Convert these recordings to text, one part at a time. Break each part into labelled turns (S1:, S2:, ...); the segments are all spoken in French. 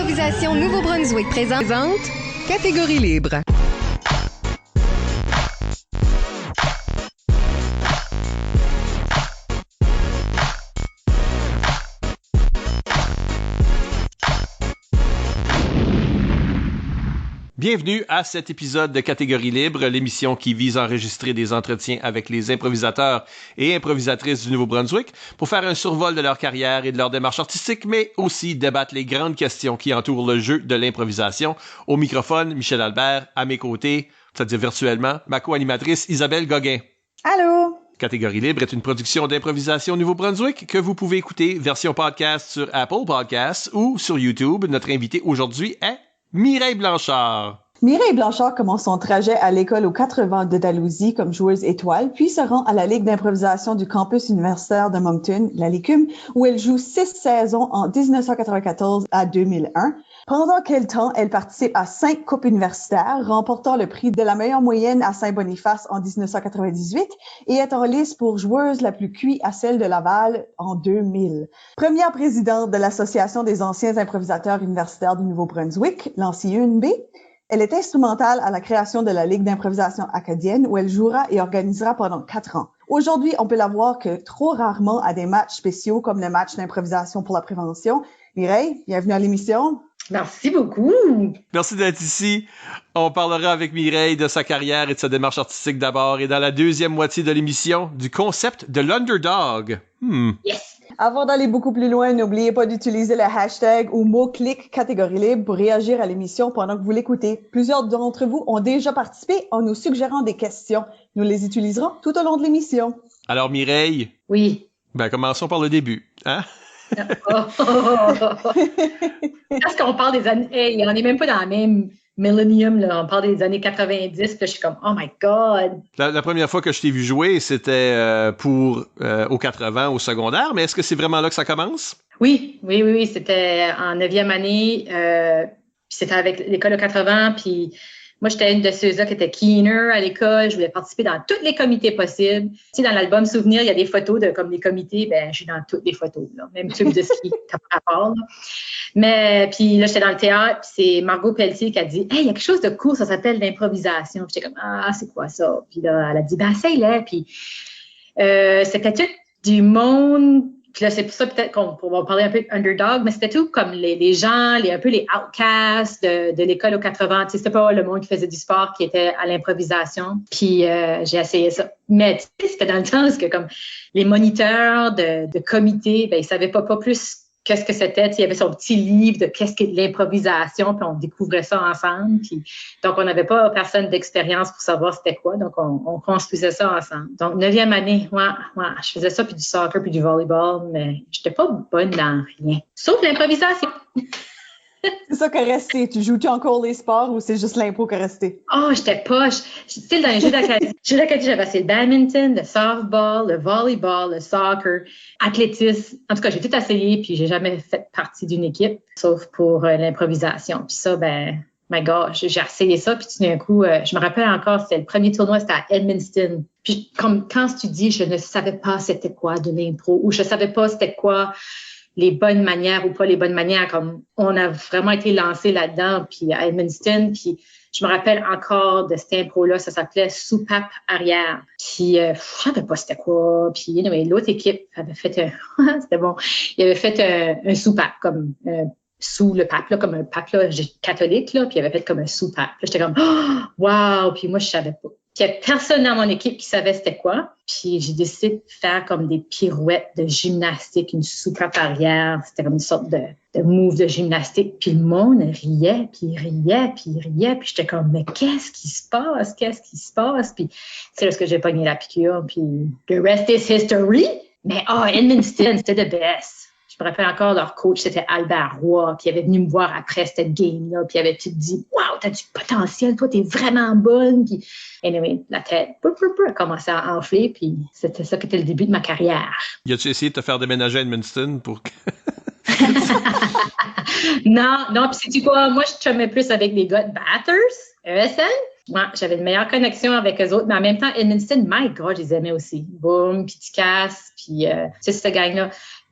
S1: Improvisation Nouveau-Brunswick présente Catégorie libre.
S2: Bienvenue à cet épisode de Catégorie libre, l'émission qui vise à enregistrer des entretiens avec les improvisateurs et improvisatrices du Nouveau-Brunswick pour faire un survol de leur carrière et de leur démarche artistique, mais aussi débattre les grandes questions qui entourent le jeu de l'improvisation. Au microphone, Michel Albert, à mes côtés, c'est-à-dire virtuellement, ma co-animatrice Isabelle Gauguin.
S3: Allô?
S2: Catégorie libre est une production d'improvisation au Nouveau-Brunswick que vous pouvez écouter version podcast sur Apple Podcasts ou sur YouTube. Notre invité aujourd'hui est Mireille Blanchard.
S3: Mireille Blanchard commence son trajet à l'école aux 80 de Dalhousie comme joueuse étoile, puis se rend à la Ligue d'improvisation du campus universitaire de Moncton, la LICUM, où elle joue 6 saisons en 1994 à 2001. Pendant quel temps elle participe à 5 coupes universitaires, remportant le prix de la meilleure moyenne à Saint-Boniface en 1998 et est en liste pour joueuse la plus cuite à celle de Laval en 2000. Première présidente de l'Association des anciens improvisateurs universitaires du Nouveau-Brunswick, l'ANSI-UNB, elle est instrumentale à la création de la Ligue d'improvisation acadienne où elle jouera et organisera pendant 4 ans. Aujourd'hui, on peut la voir que trop rarement à des matchs spéciaux comme le match d'improvisation pour la prévention. Mireille, bienvenue à l'émission.
S4: Merci beaucoup.
S2: Merci d'être ici. On parlera avec Mireille de sa carrière et de sa démarche artistique d'abord et dans la deuxième moitié de l'émission du concept de l'underdog.
S4: Yes.
S3: Avant d'aller beaucoup plus loin, n'oubliez pas d'utiliser le hashtag ou mot-clic Catégorie libre pour réagir à l'émission pendant que vous l'écoutez. Plusieurs d'entre vous ont déjà participé en nous suggérant des questions. Nous les utiliserons tout au long de l'émission.
S2: Alors Mireille?
S4: Oui.
S2: Commençons par le début, hein?
S4: Est-ce qu'on parle des années... Hey, on n'est même pas dans la même millennium, là. On parle des années 90, puis là, je suis comme « Oh my God! »
S2: La première fois que je t'ai vu jouer, c'était aux 80 au secondaire, mais est-ce que c'est vraiment là que ça commence?
S4: Oui. C'était en 9e année, puis c'était avec l'école de 80, puis moi, j'étais une de ceux-là qui était keener à l'école. Je voulais participer dans tous les comités possibles. Tu sais, dans l'album Souvenir, il y a des photos de comme des comités. Je suis dans toutes les photos, là. Même tube de ski, t'as pas rapport, là. Mais, puis là, j'étais dans le théâtre, puis c'est Margot Pelletier qui a dit « Hey, il y a quelque chose de cool, ça s'appelle l'improvisation. » Puis j'étais comme « Ah, c'est quoi ça? » Puis là, elle a dit « essaye-le. » Puis c'était tout du monde. Puis là, c'est pour ça peut-être qu'on va parler un peu d'underdog, mais c'était tout comme les gens, un peu les outcasts de l'école aux 80. Tu sais, c'était pas le monde qui faisait du sport qui était à l'improvisation. Puis j'ai essayé ça. Mais tu sais, c'était dans le temps parce que comme les moniteurs de comité, ils savaient pas plus qu'est-ce que c'était. Il y avait son petit livre de qu'est-ce qu'est l'improvisation, puis on découvrait ça ensemble. Puis, donc, on n'avait pas personne d'expérience pour savoir c'était quoi. Donc, on construisait ça ensemble. Donc, 9e année, je faisais ça, puis du soccer, puis du volleyball, mais j'étais pas bonne dans rien. Sauf l'improvisation.
S3: C'est ça qui est resté. Tu joues-tu encore les sports ou c'est juste l'impro qui est resté?
S4: Oh, j'étais poche. Tu sais, dans les jeux d'académie, j'avais essayé le badminton, le softball, le volleyball, le soccer, athlétisme. En tout cas, j'ai tout essayé, puis j'ai jamais fait partie d'une équipe, sauf pour l'improvisation. Puis ça, my God, j'ai essayé ça, puis tout d'un coup, je me rappelle encore, c'était le premier tournoi, c'était à Edmundston. Puis comme quand tu dis, je ne savais pas c'était quoi de l'impro, ou je savais pas c'était quoi les bonnes manières ou pas les bonnes manières, comme on a vraiment été lancé là-dedans, puis à Edmundston, puis je me rappelle encore de cette impro-là, ça s'appelait soupape arrière. Puis je savais pas c'était quoi, puis l'autre équipe avait fait c'était bon, il avait fait un soupape, comme sous le pape, là, comme un pape là, catholique, là, puis il avait fait comme un soupape. Là, j'étais comme « Wow! » Puis moi, je savais pas. Puis il y a personne dans mon équipe qui savait c'était quoi. Puis j'ai décidé de faire comme des pirouettes de gymnastique, une soupape arrière. C'était comme une sorte de move de gymnastique. Puis le monde riait, puis il riait, puis il riait. Puis j'étais comme, mais qu'est-ce qui se passe? Qu'est-ce qui se passe? Puis c'est là que j'ai pogné la piqûre. Puis the rest is history. Mais Edmundston, c'était the best. Je me rappelle encore, leur coach, c'était Albert Roy, puis il avait venu me voir après cette game-là, puis il avait tout dit « Wow, t'as du potentiel, toi, t'es vraiment bonne! » Puis, anyway, la tête a commencé à enfler, puis c'était ça qui était le début de ma carrière.
S2: Y a-tu essayé de te faire déménager à Edmundston pour...
S4: Non, puis sais-tu quoi? Moi, je chumais plus avec les gars de Bathurst, ESN. Moi, j'avais une meilleure connexion avec eux autres, mais en même temps, Edmundston, my God, je les aimais aussi. Boom, puis Ticasse, puis c'est cette gang-là.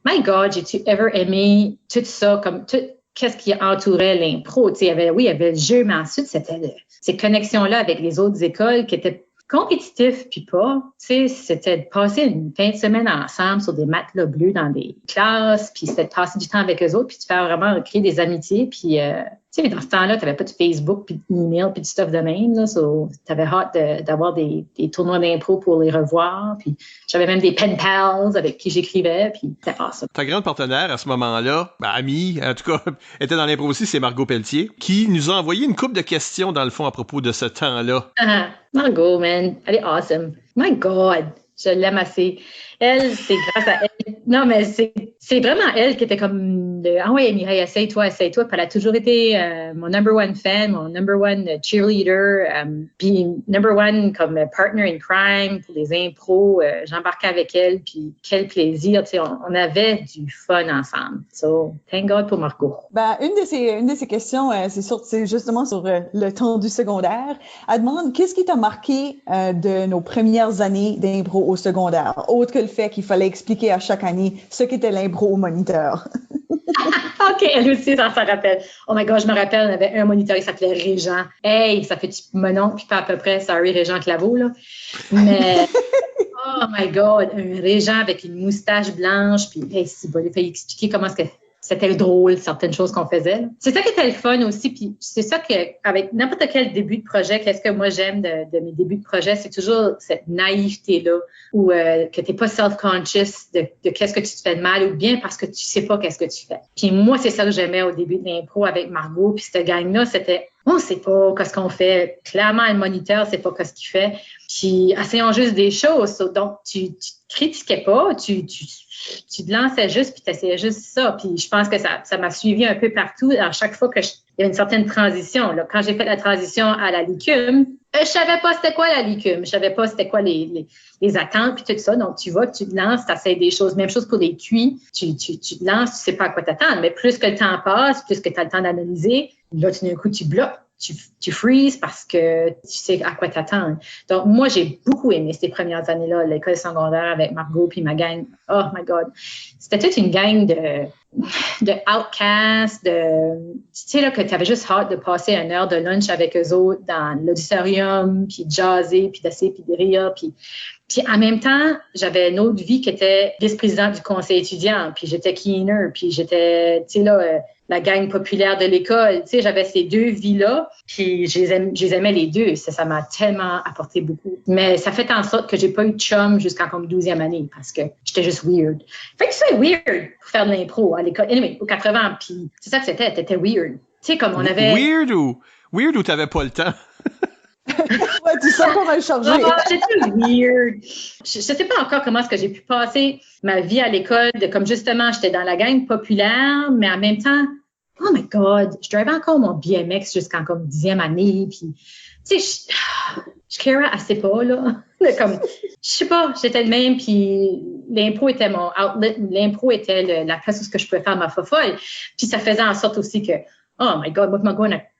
S4: My God, j'ai-tu ever aimé tout ça, comme tout qu'est-ce qui entourait l'impro. Il y avait le jeu, mais ensuite, c'était ces connexions-là avec les autres écoles qui étaient compétitifs puis pas. C'était de passer une fin de semaine ensemble sur des matelas bleus dans des classes, puis c'était de passer du temps avec eux autres, puis de faire vraiment créer des amitiés. Puis, dans ce temps-là, tu n'avais pas de Facebook, puis d'email, puis du stuff de même. Tu avais hâte d'avoir des tournois d'impro pour les revoir. Puis j'avais même des pen pals avec qui j'écrivais, puis c'était awesome.
S2: Ta grande partenaire à ce moment-là, amie, en tout cas, était dans l'impro aussi, c'est Margot Pelletier, qui nous a envoyé une couple de questions, dans le fond, à propos de ce temps-là.
S4: Margot, man, elle est awesome. My God, je l'aime assez. Elle, c'est grâce à elle. Non, mais c'est vraiment elle qui était comme ah ouais, Mireille, essaye-toi. Puis elle a toujours été mon number one fan, mon number one cheerleader, puis number one comme partner in crime pour les impros. J'embarquais avec elle, puis quel plaisir. On avait du fun ensemble. So, thank God pour Margot.
S3: Une de ces questions, c'est justement sur le temps du secondaire. Elle demande qu'est-ce qui t'a marqué de nos premières années d'impro au secondaire, autre que le fait qu'il fallait expliquer à chaque année ce qu'était l'impro au moniteur.
S4: OK, elle aussi, ça rappelle. Oh my God, je me rappelle, on avait un moniteur qui s'appelait Régent. Hey, ça fait mon nom, puis pas à peu près, sorry, Régent Claveau, là. Mais, oh my God, un Régent avec une moustache blanche, puis hey, il fallait expliquer comment est-ce que c'était drôle, certaines choses qu'on faisait. Là. C'est ça qui était le fun aussi, puis c'est ça qu'avec n'importe quel début de projet, qu'est-ce que moi j'aime de mes débuts de projet, c'est toujours cette naïveté-là, où que t'es pas self-conscious de qu'est-ce que tu te fais de mal, ou bien parce que tu sais pas qu'est-ce que tu fais. Puis moi, c'est ça que j'aimais au début de l'impro avec Margot, puis cette gang-là, c'était on sait pas qu'est-ce qu'on fait. Clairement, le moniteur sait pas qu'est-ce qu'il fait. Puis essayons juste des choses. Donc, tu critiquais pas, tu te lançais juste, puis tu essayais juste ça. Puis je pense que ça m'a suivi un peu partout. À chaque fois il y avait une certaine transition. Là. Quand j'ai fait la transition à la LICUM, je savais pas c'était quoi la LICUM. Je savais pas c'était quoi les attentes, puis tout ça. Donc, tu vas, tu te lances, tu essaies des choses. Même chose pour les QI. Tu te lances, tu sais pas à quoi t'attendre. Mais plus que le temps passe, plus que tu as le temps d'analyser, là, tout d'un coup, tu bloques. Tu freezes parce que tu sais à quoi t'attendre. Donc, moi, j'ai beaucoup aimé ces premières années-là, à l'école secondaire avec Margot puis ma gang. Oh my God! C'était toute une gang de outcasts, tu sais, là, que tu avais juste hâte de passer une heure de lunch avec eux autres dans l'auditorium, puis de jaser, puis d'essayer, puis de rire, puis en même temps, j'avais une autre vie qui était vice-présidente du conseil étudiant, puis j'étais keener, puis j'étais, tu sais, là, la gang populaire de l'école. Tu sais, j'avais ces deux vies-là, puis je les aimais les deux. Ça m'a tellement apporté beaucoup. Mais ça fait en sorte que j'ai pas eu de chum jusqu'en comme 12e année, parce que j'étais juste weird. Fait que c'est weird pour faire de l'impro à l'école. Anyway, aux 80, puis c'est ça que t'étais weird. Tu sais, comme on avait...
S2: Weird ou t'avais pas le temps?
S3: Ouais, tu sens pas mal chargé.
S4: J'étais weird. Je sais pas encore comment est-ce que j'ai pu passer ma vie à l'école, comme justement, j'étais dans la gang populaire, mais en même temps, oh my God, je drivais encore mon BMX jusqu'en comme 10e année, puis tu sais, je carais assez pas, là. Comme, je sais pas, j'étais le même, puis l'impro était mon outlet, l'impro était la place où je pouvais faire ma fofolle. Puis ça faisait en sorte aussi que, oh my God, moi,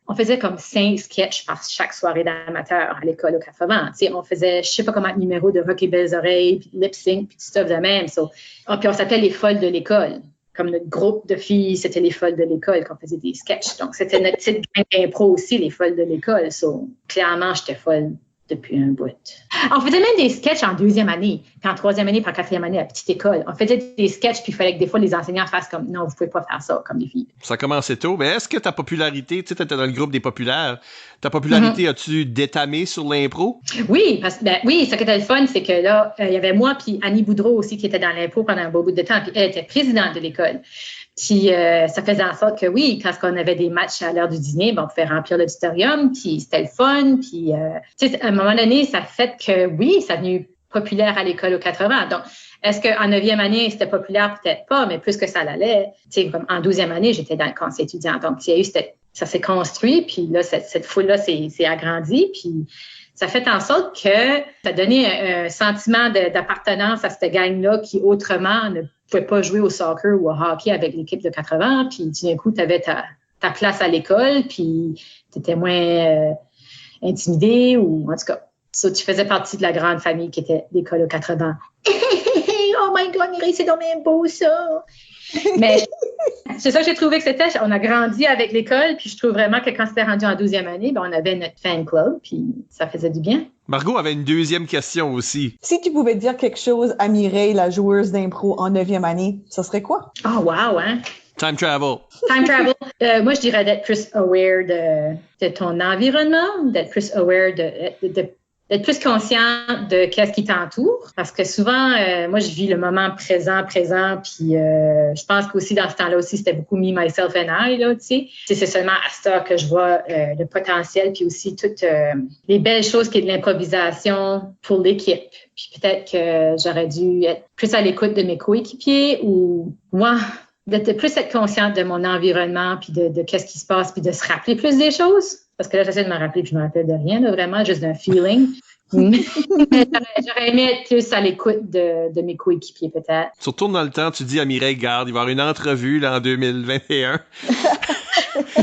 S4: on faisait comme 5 sketchs par chaque soirée d'amateur à l'école au 80. Tu sais, on faisait, je sais pas comment, numéro de Rock et Belles Oreilles, puis lip sync, puis tout stuff de même. Puis on s'appelait les folles de l'école. Comme notre groupe de filles, c'était les folles de l'école qu'on faisait des sketchs. Donc, c'était notre petite gang d'impro aussi, les folles de l'école. Clairement, j'étais folle depuis un bout. On faisait même des sketchs en 2e année, puis en 3e année, puis en 4e année à la petite école. On faisait des sketchs, puis il fallait que des fois les enseignants fassent comme non, vous pouvez pas faire ça comme les filles. Ça
S2: commençait tôt, mais est-ce que ta popularité, tu sais, t'étais dans le groupe des populaires, ta popularité as-tu détamé sur l'impro?
S4: Oui, oui, ce qui était le fun, c'est que là, il y avait moi puis Annie Boudreau aussi qui était dans l'impro pendant un beau bout de temps, puis elle était présidente de l'école. Puis ça faisait en sorte que oui, quand on avait des matchs à l'heure du dîner, on pouvait remplir l'auditorium, puis c'était le fun. Puis à un moment donné, ça fait que oui, ça a devenu populaire à l'école aux 80. Donc, est-ce qu'en 9e année, c'était populaire? Peut-être pas, mais plus que ça l'allait. Comme en 12e année, j'étais dans le conseil étudiant. Donc, il y a eu ça s'est construit, puis là, cette foule-là s'est agrandie, puis ça fait en sorte que ça a donné un sentiment d'appartenance à cette gang-là qui, autrement, ne pouvait pas jouer au soccer ou au hockey avec l'équipe de 80. Puis, d'un coup, tu avais ta place à l'école, puis tu étais moins intimidé ou, en tout cas, tu faisais partie de la grande famille qui était l'école aux 80. Oh my God, Mireille, c'est donc bien beau, ça! Mais c'est ça que j'ai trouvé que c'était. On a grandi avec l'école, puis je trouve vraiment que quand c'était rendu en 12e année, ben, on avait notre fan club, puis ça faisait du bien.
S2: Margot avait une deuxième question aussi.
S3: Si tu pouvais dire quelque chose à Mireille, la joueuse d'impro en 9e année, ça serait quoi?
S4: Oh, wow, hein?
S2: Time travel.
S4: Time travel. Moi, je dirais d'être plus aware de ton environnement, d'être plus aware d'être plus conscient de qu'est-ce qui t'entoure. Parce que souvent, moi, je vis le moment présent, puis je pense qu'aussi dans ce temps-là aussi, c'était beaucoup me, myself and I, là, tu sais. C'est seulement à ce temps que je vois le potentiel, puis aussi toutes les belles choses qui est de l'improvisation pour l'équipe. Puis peut-être que j'aurais dû être plus à l'écoute de mes coéquipiers ou moi, de plus être consciente de mon environnement, puis de qu'est-ce qui se passe, puis de se rappeler plus des choses. Parce que là, j'essaie de me rappeler, puis je me rappelle de rien, là, vraiment, juste d'un feeling. Mais j'aurais aimé être plus à l'écoute de mes coéquipiers, peut-être.
S2: Tu retournes dans le temps, tu dis à Mireille, garde, il va y avoir une entrevue là, en 2021.
S4: Il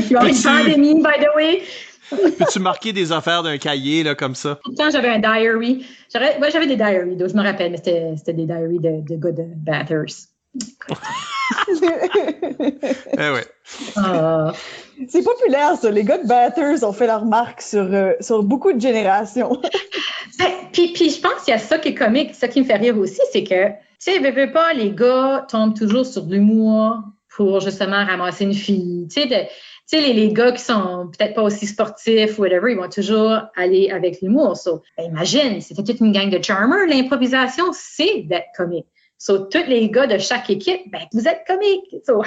S4: va y avoir une pandémie, by the way.
S2: Peux-tu marquer des affaires d'un cahier là, comme ça?
S4: Tout le temps, j'avais un diary. J'avais des diaries, donc je me rappelle, mais c'était des diaries de gars de Bathurst.
S2: Eh ouais.
S3: C'est populaire, ça. Les gars de Bathurst ont fait leur marque sur beaucoup de générations.
S4: Puis je pense qu'il y a ça qui est comique, ça qui me fait rire aussi, c'est que, tu sais, veux pas, les gars tombent toujours sur de l'humour pour justement ramasser une fille. Tu sais, les gars qui sont peut-être pas aussi sportifs ou whatever, ils vont toujours aller avec l'humour. So, imagine, c'était toute une gang de charmers. L'improvisation, c'est d'être comique. So, tous les gars de chaque équipe, ben, vous êtes comiques. So,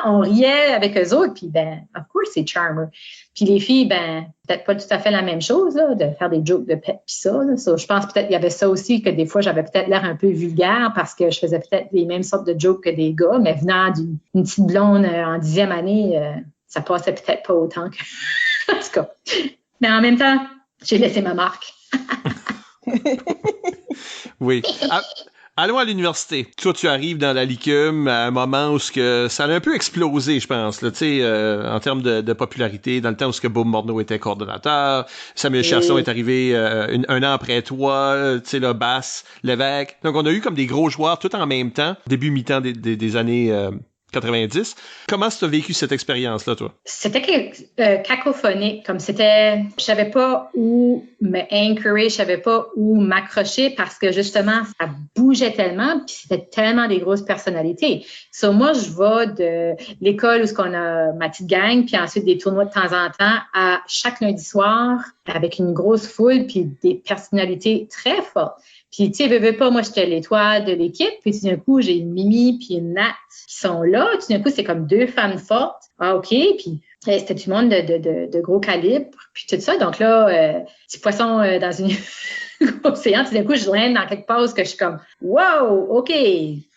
S4: on riait avec eux autres, puis ben, of course, c'est charmer. Puis les filles, ben, peut-être pas tout à fait la même chose, là, de faire des jokes de pet pis ça, là. So, je pense peut-être qu'il y avait ça aussi, que des fois, j'avais peut-être l'air un peu vulgaire parce que je faisais peut-être les mêmes sortes de jokes que des gars, mais venant d'une petite blonde en 10e année, ça passait peut-être pas autant que... en tout cas. Mais en même temps, j'ai laissé ma marque.
S2: Oui. Allons à l'université. Toi, tu arrives dans la LICUM à un moment où ça a un peu explosé, je pense, là, en termes de popularité, dans le temps où Bob Morneau était coordonnateur, Samuel Chasson est arrivé un an après toi, tu sais, là, Basse, Lévesque. Donc, on a eu comme des gros joueurs tout en même temps, début mi-temps des années 90. Comment tu as vécu cette expérience-là, toi?
S4: C'était cacophonique, comme c'était... Je savais pas où me anchorer, je savais pas où m'accrocher parce que, justement, ça bougeait tellement puis c'était tellement des grosses personnalités. So, moi, je vais de l'école où on a ma petite gang puis ensuite des tournois de temps en temps à chaque lundi soir avec une grosse foule puis des personnalités très fortes. Puis, tu sais, veux pas, moi, j'étais l'étoile de l'équipe. Puis, tout d'un coup, j'ai une Mimi puis une Nat qui sont là. Tout d'un coup, c'est comme deux femmes fortes. Ah, OK. Puis, c'était du monde de gros calibre. Puis, tout ça. Donc là, petit poisson dans une océan. Tout d'un coup, je lande dans quelque part où je suis comme, wow, OK.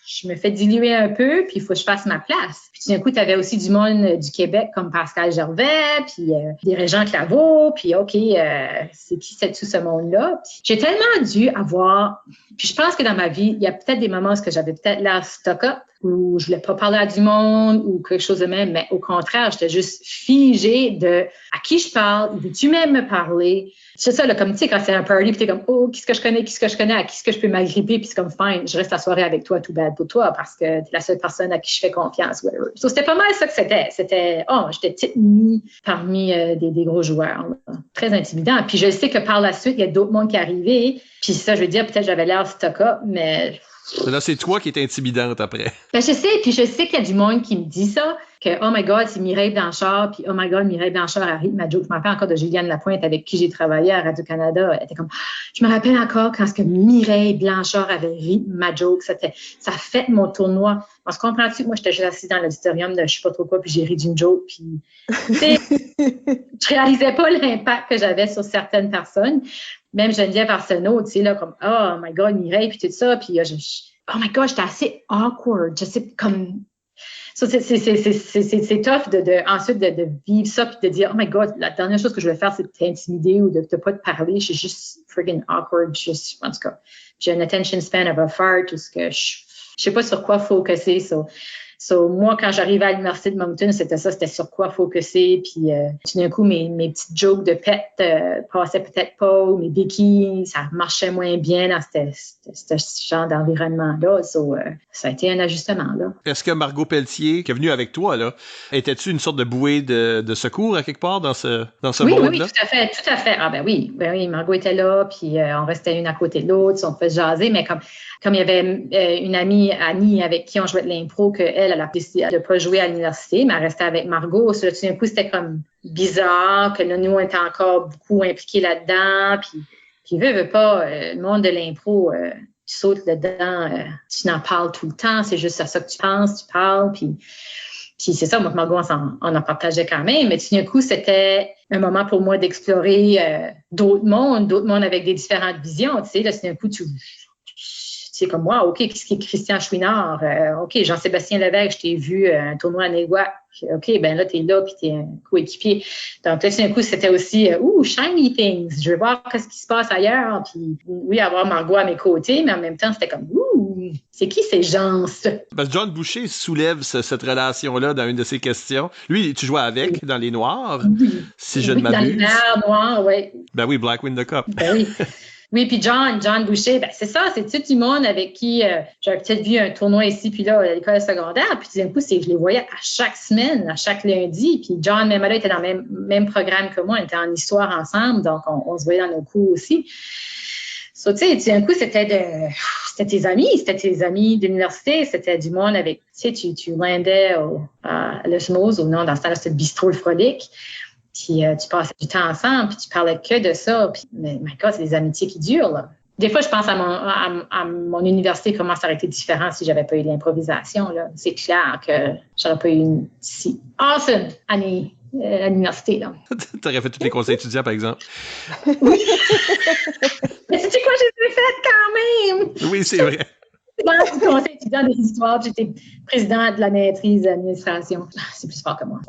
S4: Je me fais diluer un peu, puis il faut que je fasse ma place. Puis tout d'un coup, tu avais aussi du monde du Québec comme Pascal Gervais, puis des Régent Claveau, puis OK, c'est qui tout ce monde-là? Puis j'ai tellement dû avoir... Puis je pense que dans ma vie, il y a peut-être des moments où j'avais peut-être l'air stock-up, où je voulais pas parler à du monde ou quelque chose de même, mais au contraire, j'étais juste figée de à qui je parle, veux-tu même me parler? C'est ça, là, comme tu sais, quand c'est un party, puis t'es comme, oh, qu'est-ce que je connais, à qui est-ce que je peux m'agripper, puis c'est comme, fine, je reste la soirée avec toi, tout bad pour toi, parce que t'es la seule personne à qui je fais confiance, whatever. So, c'était pas mal ça que c'était. C'était, j'étais petite Mimi parmi des gros joueurs, là. Très intimidant. Puis je sais que par la suite, il y a d'autres mondes qui arrivaient, puis ça, je veux dire, peut-être j'avais l'air stock-up, mais...
S2: Là, c'est toi qui es intimidante après.
S4: Ben, je sais, puis je sais qu'il y a du monde qui me dit ça, que oh my God, c'est Mireille Blanchard, puis oh my God, Mireille Blanchard a ri de ma joke. Je me rappelle encore de Juliane Lapointe avec qui j'ai travaillé à Radio-Canada. Elle était comme, je me rappelle encore quand ce que Mireille Blanchard avait ri de ma joke. Ça fait mon tournoi. On se comprend-tu? Moi, j'étais juste assise dans l'auditorium de je sais pas trop quoi, puis j'ai ri d'une joke, puis tu sais, je réalisais pas l'impact que j'avais sur certaines personnes. Même Geneviève Arsenault, tu sais, là, comme, oh my God, Mireille, puis tout ça, puis oh my God, j'étais assez awkward. Je sais, comme, so, c'est tough ensuite de vivre ça, puis de dire, oh my God, la dernière chose que je vais faire, c'est de t'intimider ou de pas te parler. Je suis juste friggin' awkward. En tout cas, j'ai un attention span of a fart, tout ce que je sais pas sur quoi focuser, so. So, moi, quand j'arrivais à l'Université de Moncton, c'était sur quoi focusser. Puis, tout d'un coup, mes petites jokes de pet passaient peut-être pas, ou mes béquilles, ça marchait moins bien dans ce genre d'environnement-là. So, ça a été un ajustement, là.
S2: Est-ce que Margot Pelletier, qui est venue avec toi, là, était-tu une sorte de bouée de secours à quelque part dans ce monde-là?
S4: Oui, tout à fait. Ah, ben oui, Margot était là, puis on restait une à côté de l'autre, on faisait jaser, mais comme il y avait une amie, Annie, avec qui on jouait de l'impro, qu'elle a décidé de pas jouer à l'université, mais elle restait avec Margot. Tout d'un coup, c'était comme bizarre que nous, on était encore beaucoup impliqués là-dedans. Puis veut pas, le monde de l'impro, tu sautes dedans, tu n'en parles tout le temps, c'est juste à ça que tu penses, tu parles, puis c'est ça, moi, Margot, on en partageait quand même, mais tout d'un coup, c'était un moment pour moi d'explorer d'autres mondes avec des différentes visions, tu sais, là, tout d'un coup, c'est comme moi, OK, qu'est-ce qui est Christian Chouinard? OK, Jean-Sébastien Lévesque, je t'ai vu un tournoi à Néguac. OK, ben là, t'es là, puis t'es un coéquipier. Donc, là, d'un coup, c'était aussi, shiny things. Je veux voir qu'est-ce qui se passe ailleurs. Puis, oui, avoir Margot à mes côtés, mais en même temps, c'était comme, c'est qui ces gens?
S2: Parce que John Boucher soulève cette relation-là dans une de ses questions. Lui, tu jouais avec dans Les Noirs, si je ne m'abuse.
S4: Dans Les Noirs, oui.
S2: Ben oui, Black Win the Cup.
S4: Ben oui. Oui, puis John Boucher, ben c'est ça, c'est tout du monde avec qui j'avais peut-être vu un tournoi ici puis là à l'école secondaire, puis d'un coup, je les voyais à chaque semaine, à chaque lundi, puis John, même là, était dans le même programme que moi, on était en histoire ensemble, donc on se voyait dans nos cours aussi. So, tu sais, d'un coup, c'était tes amis d'université, c'était du monde avec, tu sais, tu landais à l'osmose, ou non, dans ce temps-là, c'était le bistrot le frolique. Puis tu passais du temps ensemble, puis tu parlais que de ça. Puis, mais my God, c'est des amitiés qui durent, là. Des fois, je pense à mon université, comment ça aurait été différent si j'avais pas eu l'improvisation, là. C'est clair que j'aurais pas eu une si awesome année à l'université, là.
S2: T'aurais fait tous les conseils étudiants, par exemple.
S4: Oui. Mais tu sais quoi, j'ai fait quand même!
S2: Oui, c'est vrai.
S4: Je suis conseil étudiant des histoires, puis j'étais présidente de la maîtrise de l'administration. C'est plus fort que moi.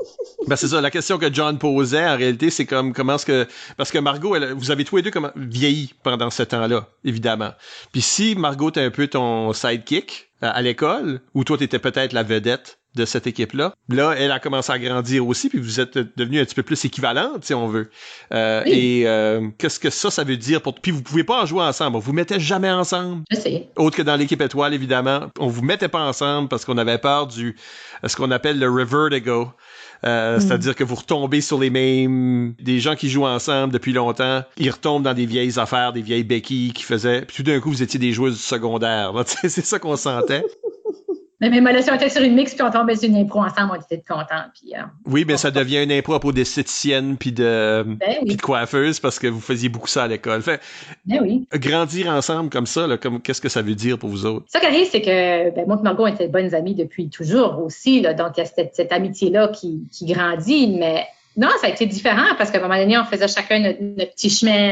S2: Ben c'est ça, la question que John posait, en réalité, c'est comme comment est-ce que... Parce que Margot, vous avez tous les deux vieilli pendant ce temps-là, évidemment. Puis si Margot était un peu ton sidekick à l'école, ou toi, t'étais peut-être la vedette de cette équipe-là. Là, elle a commencé à grandir aussi, puis vous êtes devenus un petit peu plus équivalentes, si on veut.
S4: Oui.
S2: Et qu'est-ce que ça veut dire pour... Puis vous pouvez pas en jouer ensemble. On vous mettait jamais ensemble.
S4: Je sais.
S2: Autre que dans l'équipe étoile, évidemment. On vous mettait pas ensemble parce qu'on avait peur ce qu'on appelle le revertigo. C'est-à-dire que vous retombez sur les mêmes... Des gens qui jouent ensemble depuis longtemps, ils retombent dans des vieilles affaires, des vieilles béquilles qu'ils faisaient. Puis tout d'un coup, vous étiez des joueuses du secondaire. Là, c'est ça qu'on sentait.
S4: Mais même là, si on était sur une mix, puis on tombait sur une impro ensemble, on était contents. Puis,
S2: oui, mais ça devient une impro pour d'esthéticiennes puis de coiffeuses parce que vous faisiez beaucoup ça à l'école. Fait,
S4: oui.
S2: Grandir ensemble comme ça, là, qu'est-ce que ça veut dire pour vous autres?
S4: Ça qui arrive, c'est que moi et Margot, on était bonnes amies depuis toujours aussi. Là, donc, il y a cette amitié-là qui grandit. Mais non, ça a été différent parce qu'à un moment donné, on faisait chacun notre petit chemin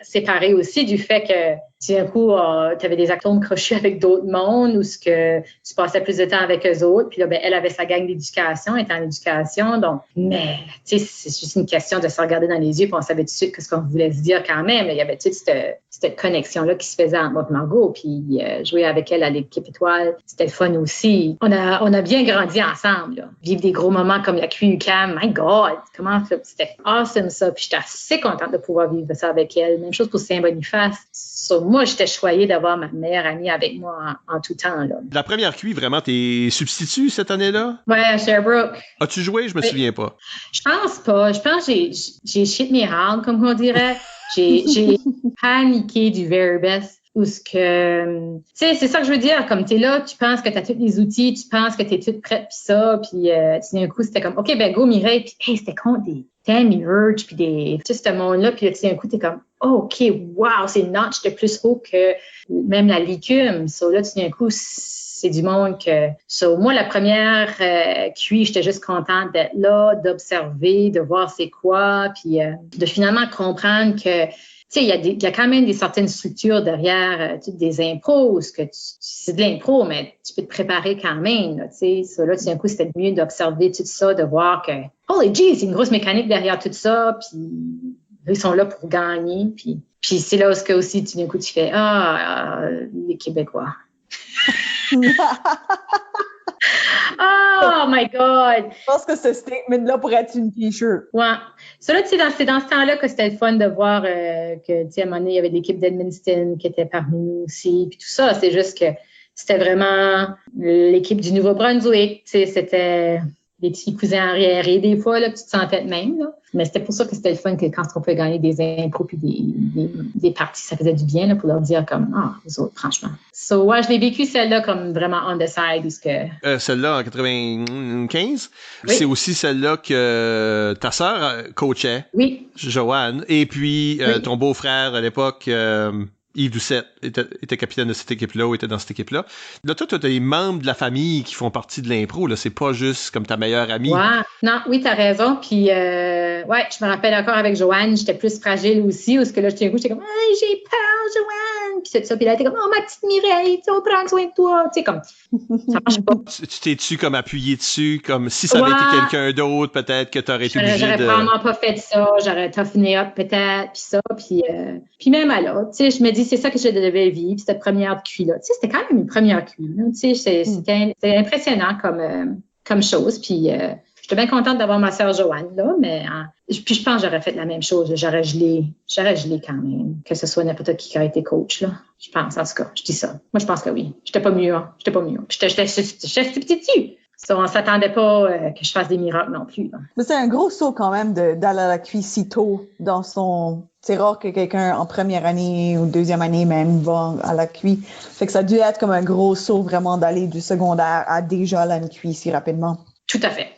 S4: séparé aussi du fait que d'un coup, tu avais des atomes crochus avec d'autres mondes ou ce que tu passais plus de temps avec eux autres. Puis là, ben, elle avait sa gang d'éducation, elle était en éducation. Donc, mais, tu sais, c'est juste une question de se regarder dans les yeux puis on savait tout de suite ce qu'on voulait se dire quand même. Il y avait toute cette connexion-là qui se faisait entre moi et Margot. Puis jouer avec elle à l'équipe étoile, c'était le fun aussi. On a bien grandi ensemble, là. Vivre des gros moments comme la QUCAM. My God! Comment c'était awesome ça. Puis j'étais assez contente de pouvoir vivre ça avec elle. Même chose pour Saint-Boniface. Moi, j'étais choyée d'avoir ma meilleure amie avec moi en tout temps, là.
S2: La première QI, vraiment, t'es substitut cette année-là?
S4: Ouais, à Sherbrooke.
S2: As-tu joué? Je me souviens pas.
S4: Je pense pas. Je pense que j'ai shit mes hard, comme on dirait. J'ai paniqué du very best. Ou ce que, tu sais, c'est ça que je veux dire. Comme t'es là, tu penses que t'as tous les outils, tu penses que t'es toute prête, puis ça, puis d'un coup, c'était comme, OK, ben go Mireille, puis hey, c'était contre des Tammy Verge, puis tout ce monde-là, puis d'un coup, t'es comme, oh, OK, wow, c'est une notch de plus haut que même la licume. So là, d'un coup, c'est du monde que... So, moi, la première QI, j'étais juste contente d'être là, d'observer, de voir c'est quoi, puis de finalement comprendre que tu sais, il y a quand même des certaines structures derrière toutes des impros, où c'est de l'impro, mais tu peux te préparer quand même, tu sais. So, là, d'un coup, c'était mieux d'observer tout ça, de voir que, holy gee, c'est une grosse mécanique derrière tout ça, puis ils sont là pour gagner, puis c'est là où aussi, d'un coup, tu fais, les Québécois. Oh my God!
S3: Je pense que ce statement-là pourrait être une t-shirt.
S4: Ouais. Ça, là, tu sais, c'est dans ce temps-là que c'était le fun de voir que, tu sais, à un moment donné, il y avait l'équipe d'Edmundston qui était parmi nous aussi, puis tout ça. C'est juste que c'était vraiment l'équipe du Nouveau-Brunswick. Tu sais, c'était des petits cousins arriérés des fois, là, tu te sentais de même, là. Mais c'était pour ça que c'était le fun que quand on pouvait gagner des impros puis des parties, ça faisait du bien, là, pour leur dire comme, les autres, franchement. So, ouais, je l'ai vécu celle-là comme vraiment on the side, parce que...
S2: Celle-là, en 95,
S4: oui.
S2: C'est aussi celle-là que ta sœur coachait.
S4: Oui.
S2: Joanne. Et puis,
S4: oui.
S2: Ton beau-frère, à l'époque, Yves Doucette, était capitaine de cette équipe-là ou était dans cette équipe-là. Là, toi, t'as des membres de la famille qui font partie de l'impro, là. C'est pas juste comme ta meilleure amie.
S4: Ouais. Non, oui, t'as raison. Puis, ouais, je me rappelle encore avec Joanne, j'étais plus fragile aussi, parce que là, j'étais comme, hey, j'ai peur, Joanne. Puis c'est ça. Puis là, elle était comme, oh, ma petite Mireille, on prend soin de toi. Tu sais, comme, ça marche pas.
S2: Tu t'es-tu comme appuyé dessus, comme si ça avait été quelqu'un d'autre, peut-être que t'aurais été obligé de...
S4: J'aurais probablement pas fait ça. J'aurais toughené up peut-être, puis ça. Puis même alors, tu sais, je me dis, c'est ça que je devais vivre, cette première cuit-là. Tu sais, c'était quand même une première cuit. Tu sais, c'était impressionnant comme chose. Puis j'étais bien contente d'avoir ma sœur Joanne, là, mais puis je pense que j'aurais fait la même chose. J'aurais gelé quand même, que ce soit n'importe qui a été coach, là. Je pense, en tout cas, je dis ça. Moi, je pense que oui. J'étais pas mieux, hein. J'étais j'étais petite. So, on s'attendait pas que je fasse des miracles non plus, là.
S3: Mais c'est un gros saut quand même d'aller à la cuisse si tôt dans son... C'est rare que quelqu'un en première année ou deuxième année même va à la cuisse. Fait que ça a dû être comme un gros saut vraiment d'aller du secondaire à déjà la cuisse si rapidement.
S4: Tout à fait.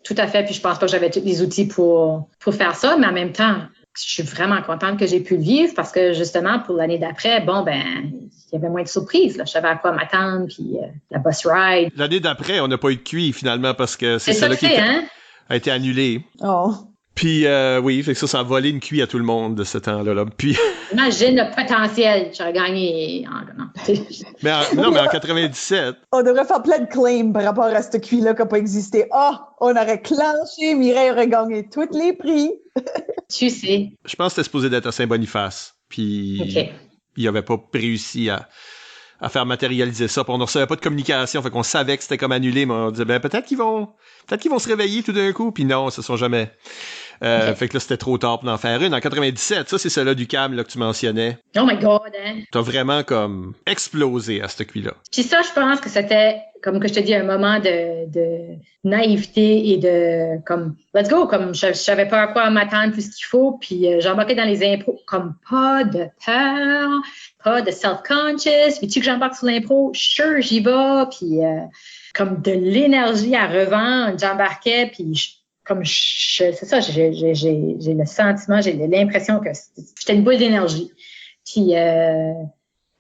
S4: Puis je pense pas que j'avais tous les outils pour faire ça, mais en même temps, je suis vraiment contente que j'ai pu le vivre parce que justement, pour l'année d'après, il y avait moins de surprises, là. Je savais à quoi m'attendre, puis la bus ride.
S2: L'année d'après, on n'a pas eu de QI finalement parce que c'est
S4: ça
S2: celle-là qui
S4: hein?
S2: a été annulée.
S3: Oh.
S2: Puis oui, fait que ça a volé une QI à tout le monde de ce temps-là. Là. Puis...
S4: Imagine le potentiel, j'aurais gagné.
S2: mais en 97.
S3: On devrait faire plein de claims par rapport à cette QI-là qui n'a pas existé. On aurait clenché, Mireille aurait gagné tous les prix.
S4: Tu sais.
S2: Je pense que c'était supposé d'être à Saint-Boniface. Puis il n'avait pas réussi à faire matérialiser ça. Puis on ne recevait pas de communication, fait qu'on savait que c'était comme annulé, mais on disait peut-être qu'ils vont se réveiller tout d'un coup. Puis non, ils se sont jamais. Fait que là, c'était trop tard pour en faire une. En 97, ça, c'est celle-là du CAM là, que tu mentionnais.
S4: Oh my God, hein?
S2: T'as vraiment comme explosé à ce cuit-là.
S4: Puis ça, je pense que c'était, comme que je te dis, un moment de naïveté et de, comme, let's go, comme je savais pas à quoi m'attendre plus qu'il faut, puis j'embarquais dans les impros, comme pas de peur, pas de self-conscious, puis tu que j'embarque sur l'impro, sure, j'y vais, puis comme de l'énergie à revendre, j'embarquais, puis c'est ça, j'ai le sentiment, j'ai l'impression que j'étais une boule d'énergie. Puis,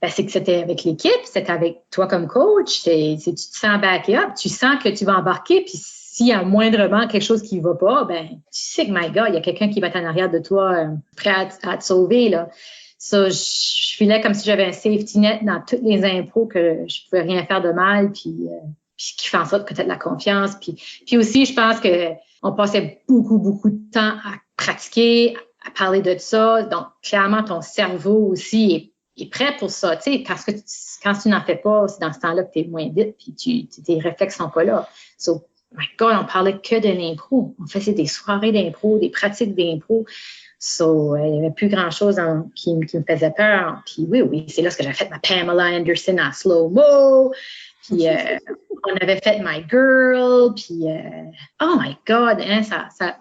S4: c'est que c'était avec l'équipe, c'était avec toi comme coach, tu te sens backé up, tu sens que tu vas embarquer, puis s'il y a moindrement quelque chose qui va pas, tu sais que, my God, il y a quelqu'un qui va être en arrière de toi, prêt à te sauver, là. Ça, je filais comme si j'avais un safety net dans toutes les impros que je pouvais rien faire de mal, puis qui fait en sorte que tu as de la confiance. Puis aussi, je pense que on passait beaucoup, beaucoup de temps à pratiquer, à parler de ça. Donc, clairement, ton cerveau aussi est prêt pour ça. Tu sais, parce que quand tu n'en fais pas, c'est dans ce temps-là que tu es moins vite, puis tes réflexes sont pas là. So, my God, on parlait que de l'impro. On faisait des soirées d'impro, des pratiques d'impro. So, il n'y avait plus grand-chose qui me faisait peur. Puis oui, c'est là que j'avais fait ma Pamela Anderson en slow-mo. Puis on avait fait My Girl, puis oh my God, hein,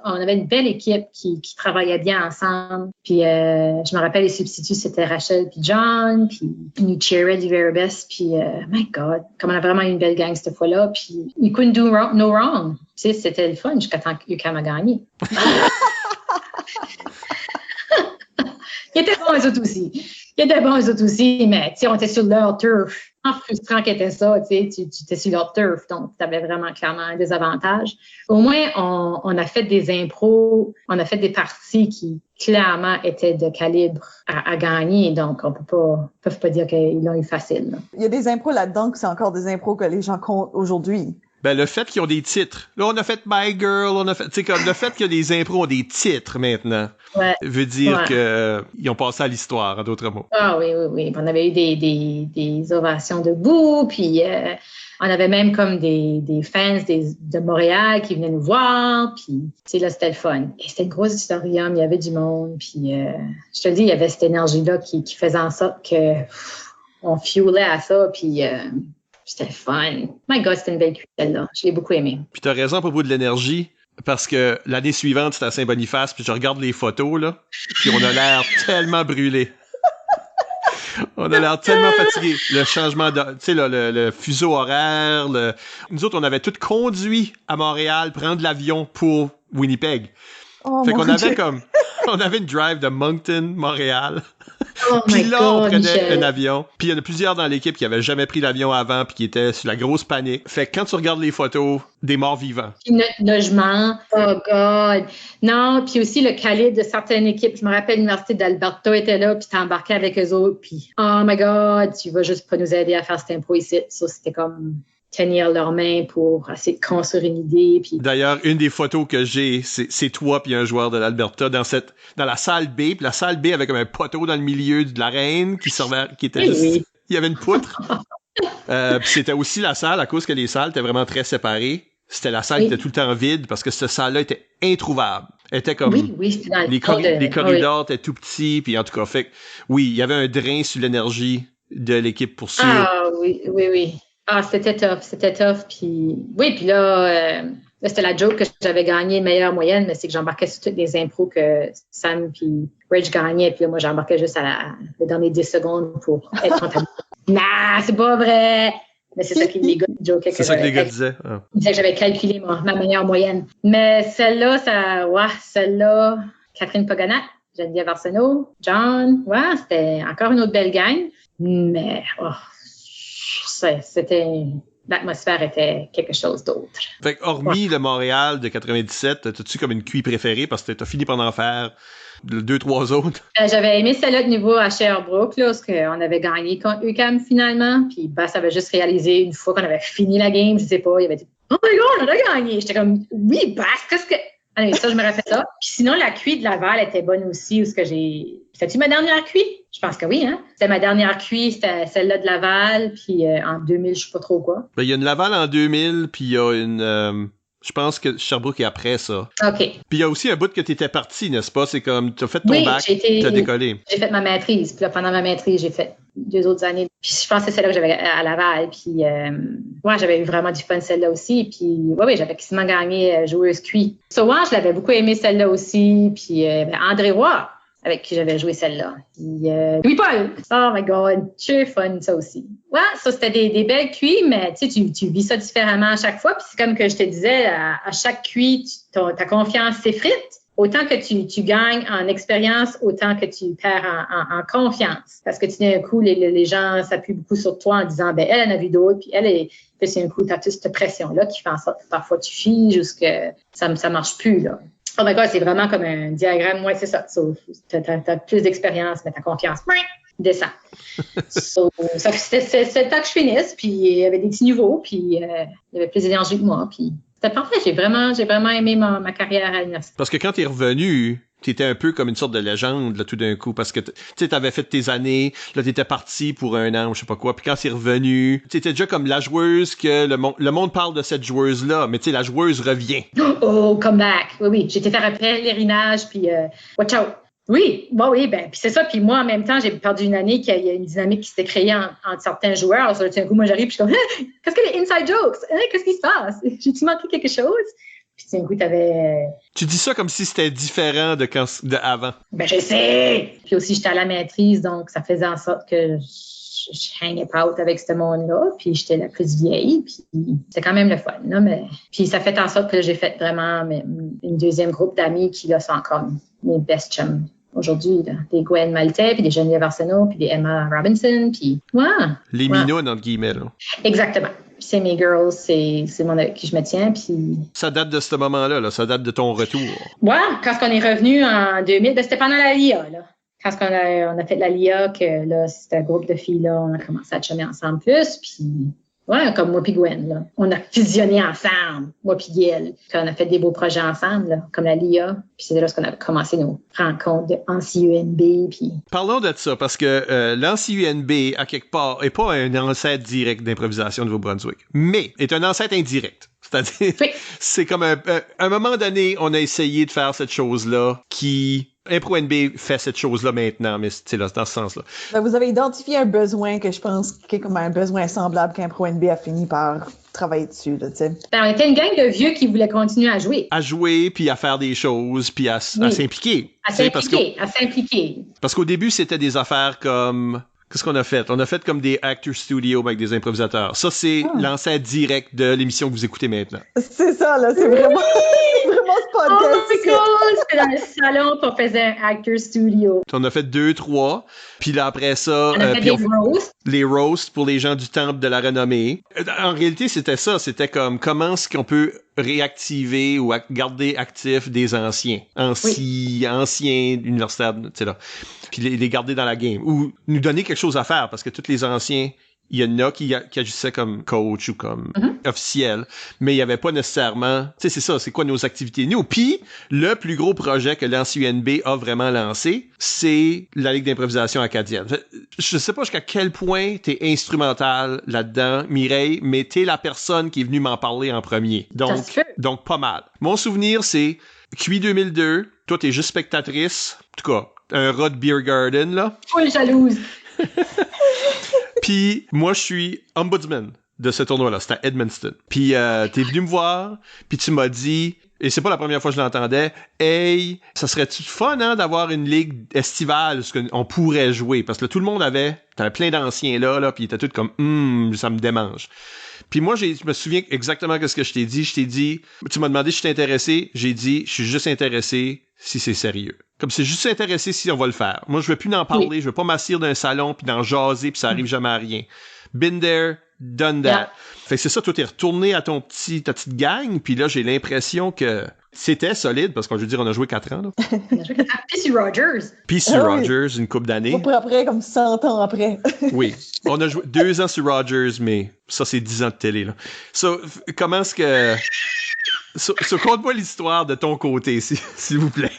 S4: on avait une belle équipe qui travaillait bien ensemble. Puis je me rappelle les substituts, c'était Rachel puis John, puis Nuchera du Very Best, puis my God, comme on a vraiment une belle gang cette fois-là. Puis you couldn't do no wrong. Tu sais, c'était le fun jusqu'à temps que UQAM a gagné. Ils étaient bons eux autres aussi. Mais tu sais, on était sur leur turf. En frustrant qu'était ça, tu étais sur leur turf, donc tu avais vraiment clairement un désavantage. Au moins, on a fait des impros, on a fait des parties qui clairement étaient de calibre à gagner, donc on peuvent pas dire qu'ils l'ont eu facile. Là.
S3: Il y a des impros là-dedans que c'est encore des impros que les gens comptent aujourd'hui.
S2: Ben, le fait qu'ils ont des titres. Là, on a fait My Girl, on a fait, tu sais, comme le fait que les impros ont des titres maintenant.
S4: Ouais.
S2: Veut dire que ils ont passé à l'histoire, en d'autres mots.
S4: Ah oui, oui, oui. On avait eu des ovations debout, puis on avait même comme des fans de Montréal qui venaient nous voir, puis tu sais, là, c'était le fun. Et c'était une grosse auditorium, il y avait du monde, puis je te le dis, il y avait cette énergie-là qui faisait en sorte que on fuelait à ça, puis c'était fun. My God, c'était une belle cuite, celle-là. Je l'ai beaucoup aimée.
S2: Puis t'as raison à propos de l'énergie, parce que l'année suivante, c'était à Saint-Boniface, puis je regarde les photos, là, puis on a l'air tellement brûlé. On a l'air tellement fatigué. Le changement de, tu sais, le fuseau horaire, nous autres, on avait tout conduit à Montréal, prendre l'avion pour Winnipeg.
S3: Oh,
S2: fait
S3: mon
S2: qu'on avait
S3: Dieu.
S2: comme, on avait une drive de Moncton, Montréal.
S4: Oh
S2: Puis
S4: my
S2: là, on
S4: God,
S2: prenait
S4: Michel.
S2: un avion. Puis il y en a plusieurs dans l'équipe qui avaient jamais pris l'avion avant puis qui étaient sur la grosse panique. Fait que quand tu regardes les photos, des morts vivants.
S4: Puis notre logement, oh God. Non, puis aussi le calibre de certaines équipes. Je me rappelle l'Université d'Alberta était là, puis t'embarquais avec eux autres, puis oh my God, tu vas juste pas nous aider à faire cette impro ici. Ça, c'était comme tenir leurs mains pour essayer de construire une idée. Puis
S2: D'ailleurs, une des photos que j'ai, c'est toi puis un joueur de l'Alberta dans la salle B. Puis la salle B avait comme un poteau dans le milieu de l'arène qui était juste...
S4: oui.
S2: Il y avait une poutre. Puis c'était aussi la salle, à cause que les salles étaient vraiment très séparées. C'était la salle qui était tout le temps vide parce que cette salle-là était introuvable. Elle était comme...
S4: Oui, c'était dans
S2: les corridors étaient tout petits. Puis en tout cas, fait que, oui, il y avait un drain sur l'énergie de l'équipe pour sûr.
S4: Ah oui. Ah, c'était tough. Puis oui, puis là, c'était la joke que j'avais gagné meilleure moyenne, mais c'est que j'embarquais sur toutes les impros que Sam puis Reg gagnaient. Puis là, moi, j'embarquais juste les dernières 10 secondes pour être comptable. Nah, c'est pas vrai! Mais c'est ça que les gars jokaient.
S2: C'est ça que les gars disaient. Ah.
S4: Ils disaient que j'avais calculé ma meilleure moyenne. Mais celle-là, Catherine Paganac, Geneviève Arsenault, John, c'était encore une autre belle gang. Mais l'atmosphère était quelque chose d'autre.
S2: Fait que hormis le Montréal de 97, t'as-tu comme une cuit préférée parce que t'as fini par en faire 2-3 autres?
S4: J'avais aimé celle-là de niveau à Sherbrooke, là, parce qu'on avait gagné contre UQAM finalement. Puis Bass avait juste réalisé une fois qu'on avait fini la game, je sais pas, il avait dit « Oh my God, on a gagné! » J'étais comme « Oui, Bass, qu'est-ce que... » Allez, ça, je me rappelle ça. Puis sinon, la cuit de Laval était bonne aussi, où ce que j'ai... C'était-tu ma dernière cuit? Je pense que oui, hein? C'était ma dernière cuit, c'était celle-là de Laval, puis en 2000, je sais pas trop quoi.
S2: Ben, il y a une Laval en 2000, puis il y a une... je pense que Sherbrooke est après ça.
S4: OK.
S2: Puis il y a aussi un bout que t'étais parti, n'est-ce pas? C'est comme, t'as fait ton bac, t'as décollé.
S4: J'ai fait ma maîtrise. Puis là, pendant ma maîtrise, j'ai fait 2 autres années. Puis je pense que c'est celle-là que j'avais à Laval. Puis j'avais eu vraiment du fun celle-là aussi. Puis oui, j'avais quasiment gagné joueuse cuit. So, je l'avais beaucoup aimé celle-là aussi. Puis André Roy, avec qui j'avais joué celle-là. Puis Louis-Paul! Oh my God! C'est fun, ça aussi. Ouais, ça, c'était des belles cuits, mais tu sais, tu vis ça différemment à chaque fois. Puis c'est comme que je te disais, à chaque cuit, ta confiance s'effrite. Autant que tu gagnes en expérience, autant que tu perds en confiance. Parce que tu d'un coup, les gens s'appuient beaucoup sur toi en disant, ben elle en a vu d'autres, puis puis c'est un coup, tu as toute cette pression-là qui fait en sorte que parfois tu figes jusqu'à ça marche plus, là. Oh my God, c'est vraiment comme un diagramme. Ouais, c'est ça. T'as plus d'expérience, mais ta confiance descend. C'était le temps que je finisse, puis il y avait des petits niveaux, puis il y avait plus d'énergie que moi, puis c'était parfait. J'ai vraiment aimé ma carrière à l'université.
S2: Parce que quand t'es revenu, t'étais un peu comme une sorte de légende, là, tout d'un coup, parce que, tu sais, t'avais fait tes années, là, t'étais parti pour 1 an, ou je sais pas quoi, puis quand t'es revenu, t'étais déjà comme la joueuse que le monde parle de cette joueuse-là, mais tu sais, la joueuse revient.
S4: Oh, comeback! Oui, j'ai été faire un pèlerinage, puis watch out! Oui, ben, puis c'est ça, puis moi, en même temps, j'ai perdu une année qu'il y a une dynamique qui s'était créée entre certains joueurs. Alors, d'un coup, moi, j'arrive, puis je suis comme, qu'est-ce que les inside jokes? Qu'est-ce qui se passe? J'ai-tu manqué quelque chose? Puis d'un coup,
S2: Tu dis ça comme si c'était différent de avant.
S4: Ben, je sais! Puis aussi, j'étais à la maîtrise, donc ça faisait en sorte que je hangais out avec ce monde-là, puis j'étais la plus vieille, puis c'était quand même le fun, là, mais... Puis ça fait en sorte que j'ai fait vraiment une deuxième groupe d'amis qui, là, sont encore mes best chums aujourd'hui, là. Des Gwen Maltais, puis des Geneviève Arsenault, puis des Emma Robinson, puis...
S2: Les minounes, entre guillemets, là.
S4: Exactement. Puis c'est mes girls, c'est mon avec qui je me tiens, puis...
S2: Ça date de ce moment-là, là. Ça date de ton retour.
S4: Quand on est revenu en 2000, ben c'était pendant la LIA, là. Quand on a fait la LIA, que là, c'était un groupe de filles, là, on a commencé à chummer ensemble plus, puis Ouais, comme moi puis Gwen, là. On a fusionné ensemble, moi puis Gail. On a fait des beaux projets ensemble, là, comme la LIA. Puis c'est là qu'on a commencé nos rencontres de UNB. Puis...
S2: Parlons de ça, parce que l'ANCUNB, à quelque part, n'est pas un ancêtre direct d'improvisation de Nouveau-Brunswick, mais est un ancêtre indirect. C'est-à-dire, oui. C'est comme à un moment donné, on a essayé de faire cette chose-là qui... ImproNB fait cette chose-là maintenant, mais c'est là, dans ce sens-là.
S3: Ben, vous avez identifié un besoin que je pense qui est comme un besoin semblable qu'ImproNB a fini par travailler dessus, là, tu sais.
S4: Ben, on était une gang de vieux qui voulaient continuer à jouer.
S2: À jouer, puis à faire des choses, puis à s'impliquer.
S4: À s'impliquer.
S2: Parce qu'au début, c'était des affaires comme... Qu'est-ce qu'on a fait? On a fait comme des actors studio avec des improvisateurs. Ça, c'est l'ancêtre direct de l'émission que vous écoutez maintenant.
S3: C'est ça, là. C'est vraiment ce podcast.
S4: Oh my God! C'était dans le salon qu'on faisait un actor studio.
S2: On a fait 2, 3. Puis là, après ça...
S4: On a fait des roasts.
S2: Les roasts pour les gens du Temple de la Renommée. En réalité, c'était ça. C'était comme comment est-ce qu'on peut réactiver ou garder actifs des anciens universitaires, tu sais là, puis les garder dans la game ou nous donner quelque chose à faire parce que tous les anciens, il y en a qui agissaient comme coach ou comme officiel, mais il y avait pas nécessairement, tu sais, c'est ça, c'est quoi nos activités nous. Puis le plus gros projet que l'ANCUNB a vraiment lancé, c'est la Ligue d'improvisation acadienne. Je sais pas jusqu'à quel point t'es instrumental là-dedans, Mireille, mais t'es la personne qui est venue m'en parler en premier. Donc pas mal. Mon souvenir, c'est QI 2002, toi t'es juste spectatrice, en tout cas, un rat de beer garden, là.
S4: Oui, jalouse.
S2: Puis moi, je suis ombudsman de ce tournoi-là. C'était à Edmundston. Puis t'es venu me voir, puis tu m'as dit, et c'est pas la première fois que je l'entendais, « Hey, ça serait-tu fun, hein, d'avoir une ligue estivale où on pourrait jouer? » Parce que là, tout le monde t'avais plein d'anciens là, puis ils étaient tous comme « ça me démange. » Puis moi, je me souviens exactement de ce que je t'ai dit. Je t'ai dit, tu m'as demandé si je t'étais intéressé. J'ai dit, je suis juste intéressé si c'est sérieux. Comme c'est juste intéressé si on va le faire. Moi, je veux plus en parler. Oui. Je veux pas m'asseoir d'un salon puis d'en jaser puis ça arrive jamais à rien. Been there, done that. Yeah. Fait que c'est ça, toi, t'es retourné à ta petite gang, puis là, j'ai l'impression que c'était solide, parce qu'on veut dire, on a joué 4 ans, là.
S4: On a joué 4 ans. PC Rogers.
S2: PC Rogers, une couple d'années.
S3: Après, comme 100 ans après.
S2: Oui. On a joué 2 ans sur Rogers, mais ça, c'est 10 ans de télé, là. So, comment est-ce que... conte-moi l'histoire de ton côté, s'il vous plaît.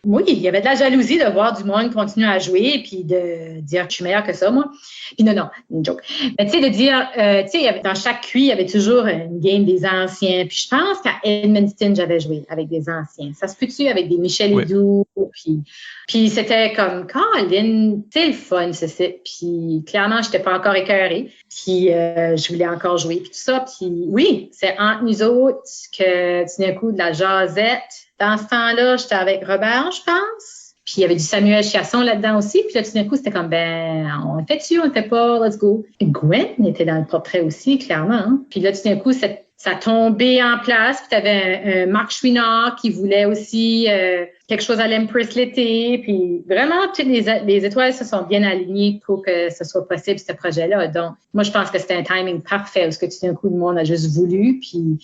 S4: Oui, il y avait de la jalousie de voir du monde continuer à jouer puis de dire que je suis meilleure que ça, moi. Puis non, une joke. Mais tu sais, de dire, tu sais, dans chaque QI, il y avait toujours une game des anciens. Puis je pense qu'à Edmundston, j'avais joué avec des anciens. Ça se peut-tu avec des Michel Ledoux, puis c'était comme, Colin, c'est le fun, c'est. Puis clairement, je n'étais pas encore écœurée. Puis je voulais encore jouer, puis tout ça. Puis oui, c'est entre nous autres que tout d'un coup, de la jasette. Dans ce temps-là, j'étais avec Robert, je pense. Puis il y avait du Samuel Chiasson là-dedans aussi. Puis là, tout d'un coup, c'était comme, on le fait-tu, on le fait pas, let's go. Et Gwen était dans le portrait aussi, clairement. Hein? Puis là, tout d'un coup, ça tombait en place. Puis tu avais un Marc Chouinard qui voulait aussi quelque chose à l'Empress l'été. Puis vraiment, toutes les étoiles se sont bien alignées pour que ce soit possible, ce projet-là. Donc, moi, je pense que c'était un timing parfait parce que tout d'un coup, le monde a juste voulu. Puis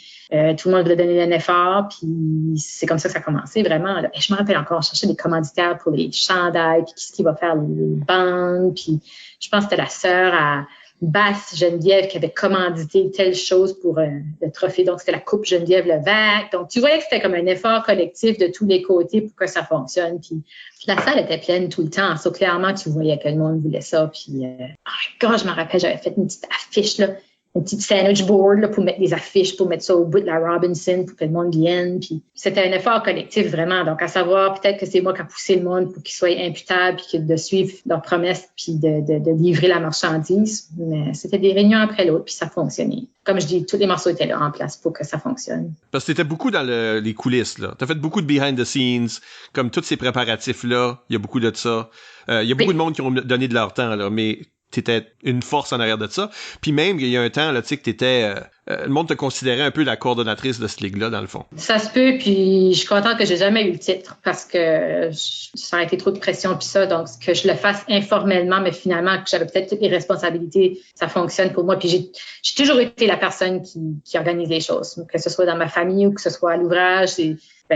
S4: tout le monde voulait donner un effort. Puis c'est comme ça que ça a commencé, vraiment. Là. Et je me rappelle encore, chercher des commanditaires pour les chandails. Puis qu'est-ce qui va faire les bandes. Puis je pense que c'était la sœur à Basse Geneviève qui avait commandité telle chose pour le trophée. Donc, c'était la Coupe Geneviève Levac. Donc, tu voyais que c'était comme un effort collectif de tous les côtés pour que ça fonctionne. Puis, la salle était pleine tout le temps. So, clairement, tu voyais que le monde voulait ça. Puis, oh my God, je me rappelle, j'avais fait une petite affiche, là, une petite sandwich board là, pour mettre des affiches, pour mettre ça au bout de la Robinson pour que le monde vienne. Puis, c'était un effort collectif, vraiment. Donc, à savoir, peut-être que c'est moi qui a poussé le monde pour qu'ils soient imputables puis de suivre leurs promesses puis de livrer la marchandise. Mais c'était des réunions après l'autre puis ça fonctionnait. Comme je dis, tous les morceaux étaient là en place pour que ça fonctionne.
S2: Parce que t'étais beaucoup dans les coulisses, là. T'as fait beaucoup de behind the scenes, comme tous ces préparatifs-là. Il y a beaucoup de ça. Il y a beaucoup de monde qui ont donné de leur temps, là, mais t'étais une force en arrière de ça. Puis même, il y a un temps, là, tu sais, que t'étais... le monde te considérait un peu la coordonnatrice de cette ligue-là, dans le fond.
S4: Ça se peut, puis je suis contente que j'ai jamais eu le titre parce que ça a été trop de pression puis ça. Donc, que je le fasse informellement, mais finalement, que j'avais peut-être toutes les responsabilités, ça fonctionne pour moi. Puis j'ai toujours été la personne qui organise les choses, que ce soit dans ma famille ou que ce soit à l'ouvrage.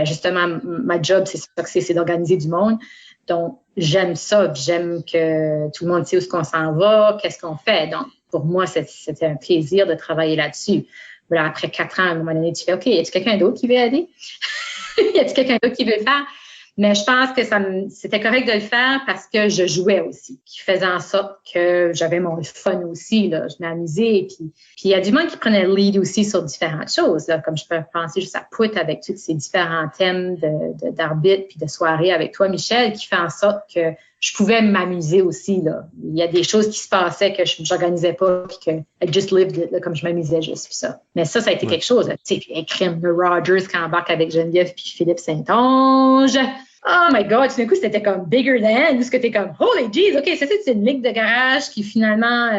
S4: Justement, ma job, c'est ça que c'est d'organiser du monde. Donc, j'aime ça. J'aime que tout le monde sait où est-ce qu'on s'en va, qu'est-ce qu'on fait. Donc, pour moi, c'était un plaisir de travailler là-dessus. Voilà, après 4 ans, à un moment donné, tu fais, OK, y a-t-il quelqu'un d'autre qui veut aider? Y a-t-il quelqu'un d'autre qui veut le faire? Mais je pense que c'était correct de le faire parce que je jouais aussi, qui faisait en sorte que j'avais mon fun aussi, là. Je m'amusais. Puis il y a du monde qui prenait le lead aussi sur différentes choses, là, comme je peux penser juste à Put avec tous ces différents thèmes d'arbitre puis de soirée avec toi, Michel, qui fait en sorte que je pouvais m'amuser aussi, là. Il y a des choses qui se passaient que je n'organisais pas puis que I just lived it, là, comme je m'amusais juste, puis ça. Mais ça a été quelque chose, tu sais, puis un crime de Rogers qui embarque avec Geneviève puis Philippe Saint-Onge. Oh my God, tout d'un coup, c'était comme bigger than, où ce que t'es comme, holy jeez, OK, ça, c'est une ligue de garage qui, finalement,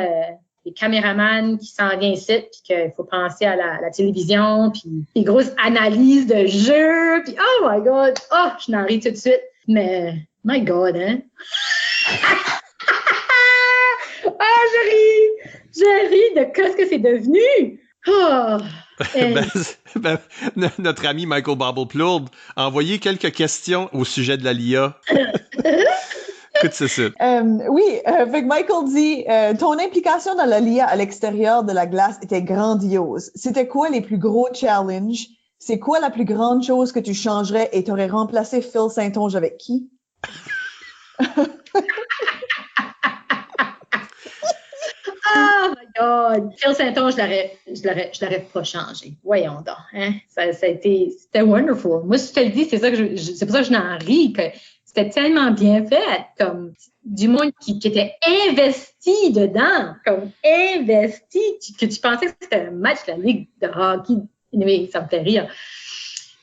S4: les caméramans qui s'en viennent ici, puis qu'il faut penser à la télévision, puis les grosses analyses de jeux, puis oh my God, je n'en ris tout de suite, mais my God, hein? Je ris de ce que c'est devenu.
S2: Notre ami Michael Babel-Plourde a envoyé quelques questions au sujet de la LIA. Écoute, c'est ça.
S3: Oui, fait que Michael dit ton implication dans la LIA à l'extérieur de la glace était grandiose. C'était quoi les plus gros challenges? C'est quoi la plus grande chose que tu changerais et t'aurais remplacé Phil Saint-Onge avec qui?
S4: Oh my God! Phil Saint-Onge, je l'aurais pas changé. Voyons donc, hein? C'était wonderful. Moi, si je te le dis, c'est pour ça que je n'en ris, que c'était tellement bien fait, comme du monde qui était investi dedans, comme investi, que tu pensais que c'était un match de la Ligue de hockey. Anyway, ça me fait rire.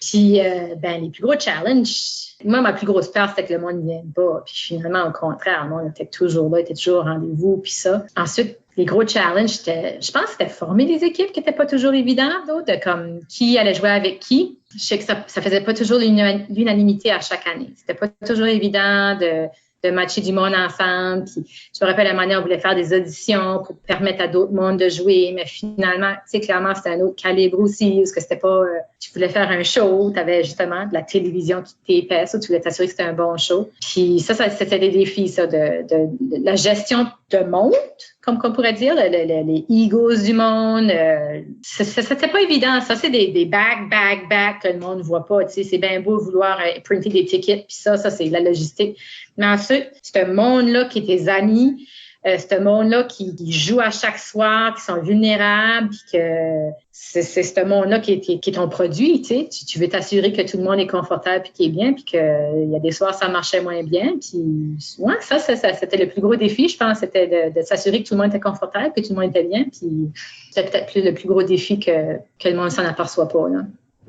S4: Puis, les plus gros challenges, moi, ma plus grosse peur, c'était que le monde ne vienne pas. Puis finalement, au contraire, le monde était toujours là, était toujours au rendez-vous, puis ça. Ensuite, les gros challenges, je pense que c'était former des équipes qui n'étaient pas toujours évidentes, de comme qui allait jouer avec qui. Je sais que ça faisait pas toujours l'unanimité à chaque année. C'était pas toujours évident de matcher du monde ensemble. Puis, je me rappelle, à un moment donné, on voulait faire des auditions pour permettre à d'autres mondes de jouer, mais finalement, tu sais, clairement, c'était un autre calibre aussi, parce que c'était pas, tu voulais faire un show, tu avais justement de la télévision qui t'épais, ça, tu voulais t'assurer que c'était un bon show. Puis ça c'était des défis, ça, de la gestion de monde, comme qu'on pourrait dire, les egos du monde. C'était pas évident. Ça, c'est des back que le monde ne voit pas. Tu sais, c'est bien beau vouloir printer des tickets, puis ça, c'est la logistique. Mais ensuite, ce monde-là qui est tes amis, ce monde-là qui joue à chaque soir, qui sont vulnérables, puis que c'est ce monde-là qui est ton produit, tu sais. Tu veux t'assurer que tout le monde est confortable puis qu'il est bien, puis qu'il y a des soirs ça marchait moins bien, puis ouais, ça c'était le plus gros défi, je pense, c'était de s'assurer que tout le monde était confortable, que tout le monde était bien, puis c'était peut-être le plus gros défi que le monde s'en aperçoit pas, là.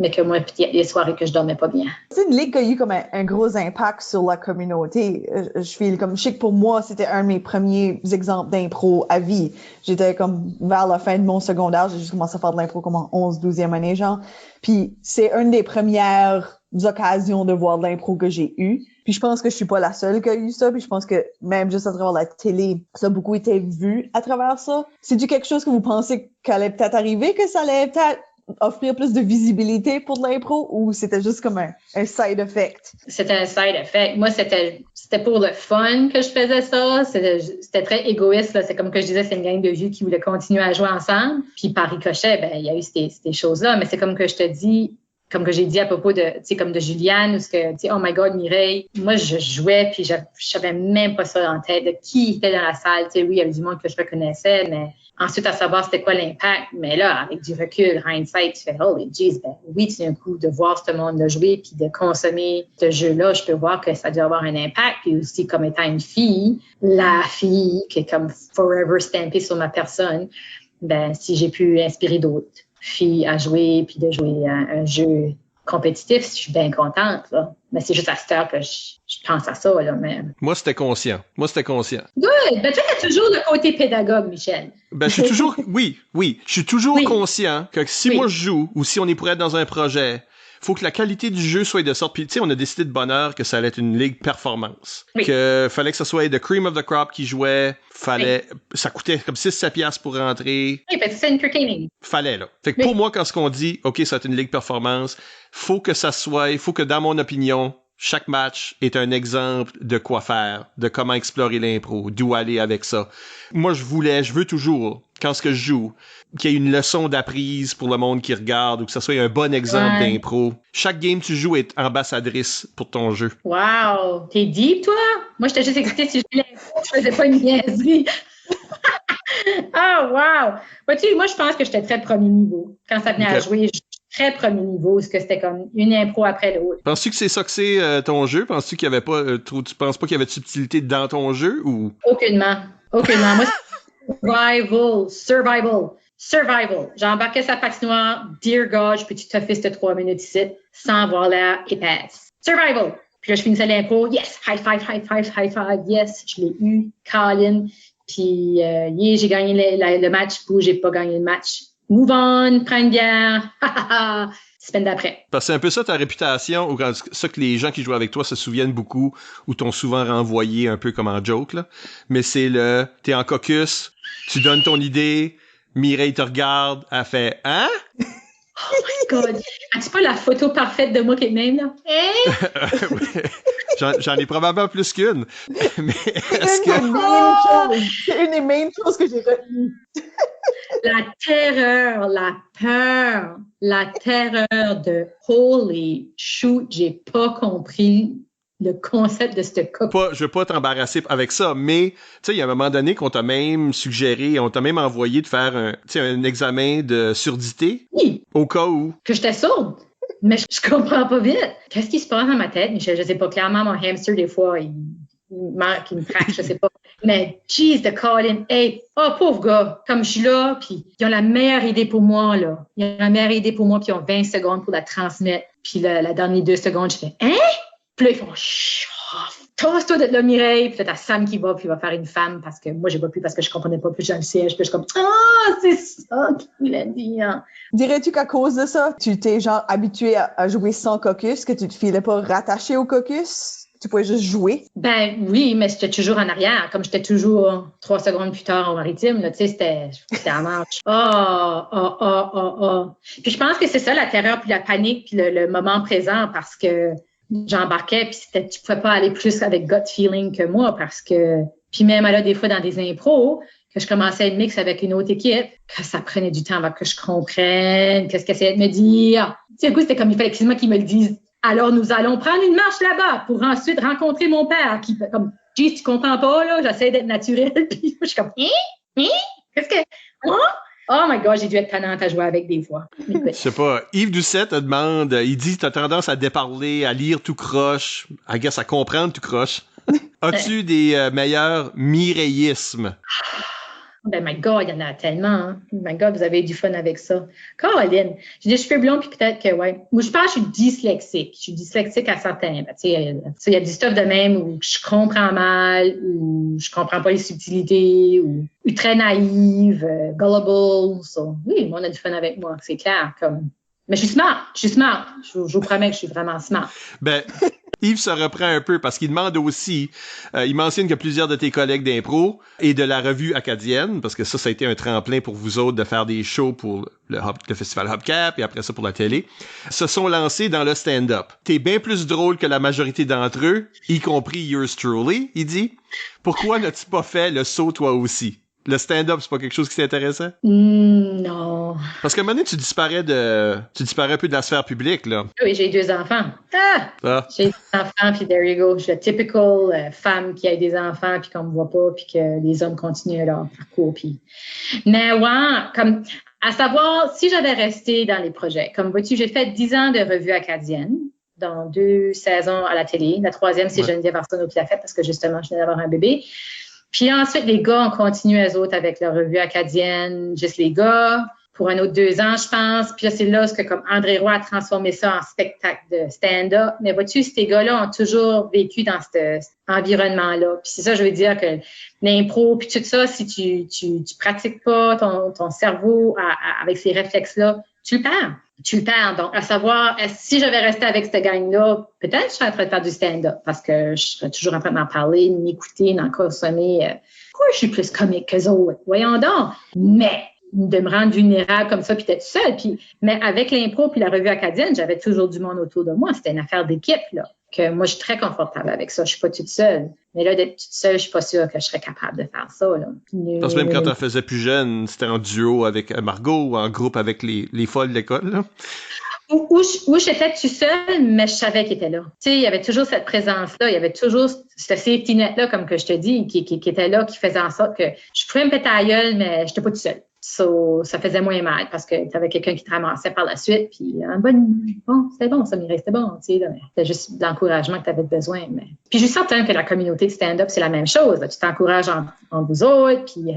S4: Mais que moi, il y a des soirées que je dormais pas bien.
S3: C'est une ligue qui a eu comme un gros impact sur la communauté. Je sais que pour moi, c'était un de mes premiers exemples d'impro à vie. J'étais comme vers la fin de mon secondaire, j'ai juste commencé à faire de l'impro comme en 12e année, genre. Puis c'est une des premières occasions de voir de l'impro que j'ai eu. Puis je pense que je suis pas la seule qui a eu ça. Puis je pense que même juste à travers la télé, ça a beaucoup été vu à travers ça. C'est-tu quelque chose que vous pensez qu'allait peut-être arriver, que ça allait peut-être offrir plus de visibilité pour de l'impro, ou c'était juste comme un side effect?
S4: C'était un side effect. Moi, c'était pour le fun que je faisais ça. C'était très égoïste, là. C'est comme que je disais, c'est une gang de vieux qui voulaient continuer à jouer ensemble. Puis par ricochet, il y a eu ces choses-là. Mais c'est comme que je te dis, comme que j'ai dit à propos de, tu sais, comme de Juliane, où ce que, tu sais, oh my God, Mireille, moi, je jouais, puis je savais même pas ça en tête, de qui était dans la salle. Tu sais, oui, il y avait du monde que je reconnaissais, mais ensuite, à savoir c'était quoi l'impact. Mais là, avec du recul, hindsight, tu fais, holy jeez, oui, tout d'un coup, de voir ce monde-là jouer, puis de consommer ce jeu-là, je peux voir que ça a dû avoir un impact. Puis aussi, comme étant une fille, la fille qui est comme forever stampée sur ma personne, si j'ai pu inspirer d'autres filles à jouer, puis de jouer à un jeu compétitif, je suis bien contente, là. Mais c'est juste à cette heure que je pense à ça, là, même.
S2: Moi, c'était conscient.
S4: Good! Tu as toujours le côté pédagogue, Michel.
S2: Je suis toujours, oui, je suis toujours conscient que si moi je joue, ou si on est pour être dans un projet, faut que la qualité du jeu soit de sorte. Puis, tu sais, on a décidé de bonne heure que ça allait être une ligue performance. Oui. Que fallait que ça soit the cream of the crop qui jouait. Ça coûtait comme 6-7 piastres pour rentrer.
S4: Oui, parce que c'est entertaining.
S2: Fallait, là. Fait que pour moi, quand on dit, OK, ça va être une ligue performance, faut que dans mon opinion, chaque match est un exemple de quoi faire, de comment explorer l'impro, d'où aller avec ça. Moi, je veux toujours quand ce que je joue, qu'il y ait une leçon d'apprise pour le monde qui regarde ou que ce soit un bon exemple d'impro. Chaque game que tu joues est ambassadrice pour ton jeu.
S4: Wow! T'es deep, toi? Moi, j'étais juste excitée si je voulais l'impro, je faisais pas une niaiserie. Oh, wow! Vois-tu, moi, je pense que j'étais très premier niveau. Quand ça venait à jouer, très premier niveau, parce que c'était comme une impro après l'autre.
S2: Penses-tu que c'est ça que c'est ton jeu? Penses-tu qu'il y avait pas tu penses pas qu'il y avait de subtilité dans ton jeu ou?
S4: Aucunement. Moi, c'est survival. J'embarquais sa patinoire, dear God, je peux-tu te faire cette 3 minutes ici sans avoir l'air épaisse. Survival. Puis là, je finissais l'impro. Yes, high five. Yes, je l'ai eu. Colin. Puis, j'ai gagné le match. Ou j'ai pas gagné le match. Move on, prends une bière. Semaine d'après.
S2: Parce que c'est un peu ça ta réputation, ou ça que les gens qui jouent avec toi se souviennent beaucoup, ou t'ont souvent renvoyé un peu comme en joke, là. Mais c'est t'es en caucus, tu donnes ton idée, Mireille te regarde, elle fait « Hein? »
S4: Oh my God! As-tu pas la photo parfaite de moi qui est même, là?
S2: J'en ai probablement plus qu'une. Mais est-ce que...
S3: C'est une des main choses que j'ai retenues.
S4: La terreur, la peur, la terreur de holy shoot, j'ai pas compris le concept de ce cas.
S2: Je veux pas t'embarrasser avec ça, mais tu sais, il y a un moment donné qu'on t'a même suggéré, on t'a même envoyé de faire un examen de surdité.
S4: Oui.
S2: Au cas où.
S4: Que j'étais sourde. Mais je comprends pas vite. Qu'est-ce qui se passe dans ma tête? Je sais pas, clairement, mon hamster, des fois, il me craque, je sais pas. Mais, jeez, de Colin, hey, oh, pauvre gars, comme je suis là, puis ils ont la meilleure idée pour moi, là. Ils ont la meilleure idée pour moi, puis ils ont 20 secondes pour la transmettre. Puis la dernière 2 secondes, je fais, hein? Puis là, ils font, tasse-toi de là, Mireille. Puis là, t'as Sam qui va, puis il va faire une femme, parce que moi, j'ai pas pu, parce que je comprenais pas plus dans le siège. Puis je suis comme, c'est ça qu'il a dit, hein.
S3: Dirais-tu qu'à cause de ça, tu t'es genre habitué à jouer sans caucus, que tu te filais pas rattaché au caucus? Tu pouvais juste jouer?
S4: Ben oui, mais j'étais toujours en arrière. Comme j'étais toujours 3 secondes plus tard au maritime, là, tu sais, c'était en marche. Puis je pense que c'est ça, la terreur, puis la panique, puis le moment présent, parce que j'embarquais, puis tu pouvais pas aller plus avec gut feeling que moi, parce que... Puis même là, des fois, dans des impros, que je commençais à mix avec une autre équipe, que ça prenait du temps avant que je comprenne qu'est-ce qu'elle essayait de me dire. Tu sais, du coup, c'était comme il fallait quasiment qu'ils me le disent. Alors, nous allons prendre une marche là-bas pour ensuite rencontrer mon père qui fait comme, Jeez, tu comprends pas, là? J'essaie d'être naturelle. Puis je suis comme, qu'est-ce que, oh my God, j'ai dû être tannante à jouer avec des fois. Écoute.
S2: Je sais pas. Yves Doucet te demande, il dit, t'as tendance à déparler, à lire tout croche, à comprendre tout croche. As-tu des meilleurs mireillismes?
S4: Ben, my God, il y en a tellement. Hein. My God, vous avez eu du fun avec ça. Caroline, j'ai des cheveux blonds, puis peut-être que, ouais. Moi, je pense que je suis dyslexique. Je suis dyslexique à certains. Tu sais, il y a du stuff de même où je comprends mal, ou je comprends pas les subtilités, ou très naïve, gullible. So, oui, on a du fun avec moi, c'est clair. Mais je suis smart. Je vous promets que je suis vraiment smart.
S2: Ben... Yves se reprend un peu parce qu'il demande aussi, il mentionne que plusieurs de tes collègues d'impro et de la revue acadienne, parce que ça a été un tremplin pour vous autres de faire des shows pour le festival Hubcap et après ça pour la télé, se sont lancés dans le stand-up. T'es bien plus drôle que la majorité d'entre eux, y compris yours truly, il dit. Pourquoi n'as-tu pas fait le saut toi aussi? Le stand-up, c'est pas quelque chose qui t'intéressait?
S4: Non.
S2: Parce qu'à un moment donné, tu disparais un peu de la sphère publique, là.
S4: Oui, j'ai 2 enfants. J'ai 2 enfants, puis there you go. Je suis la typical femme qui a des enfants, puis qu'on me voit pas, puis que les hommes continuent leur parcours. Puis... Mais ouais, comme à savoir, si j'avais resté dans les projets, comme vois-tu, j'ai fait 10 ans de revue acadienne, dans 2 saisons à la télé. La 3e, c'est Geneviève Arsenault qui l'a fait, parce que justement, je venais d'avoir un bébé. Puis ensuite, les gars ont continué, eux autres, avec leur revue acadienne, juste les gars, pour un autre 2 ans, je pense. Puis là, c'est là que, comme André Roy a transformé ça en spectacle de stand-up. Mais vois-tu, ces gars-là ont toujours vécu dans cet environnement-là. Puis c'est ça, je veux dire que l'impro, puis tout ça, si tu pratiques pas ton cerveau avec ces réflexes-là, tu le perds. Donc, à savoir, si j'avais resté avec cette gang-là, peut-être que je serais en train de faire du stand-up parce que je serais toujours en train d'en parler, de m'écouter, d'en consommer. Pourquoi je suis plus comique qu'eux autres? Voyons donc. Mais de me rendre vulnérable comme ça puis d'être seule. Mais avec l'impro puis la revue acadienne, j'avais toujours du monde autour de moi. C'était une affaire d'équipe, là. que moi, je suis très confortable avec ça. Je suis pas toute seule. Mais là, d'être toute seule, je suis pas sûre que je serais capable de faire ça, là.
S2: Parce que même quand on faisait plus jeune, c'était en duo avec Margot ou en groupe avec les folles de l'école, là.
S4: Où j'étais tout seul, mais je savais qu'il était là. Tu sais, il y avait toujours cette présence-là, il y avait toujours ce safety net-là, comme que je te dis, qui était là, qui faisait en sorte que je pouvais me péter à la gueule, mais j'étais pas tout seul. So, ça faisait moins mal parce que tu avais quelqu'un qui te ramassait par la suite, puis c'était bon, ça m'irait, c'était bon, tu sais, c'était juste l'encouragement que tu avais besoin. Mais... Puis je suis certaine que la communauté de stand-up, c'est la même chose, là. Tu t'encourages en vous autres, puis,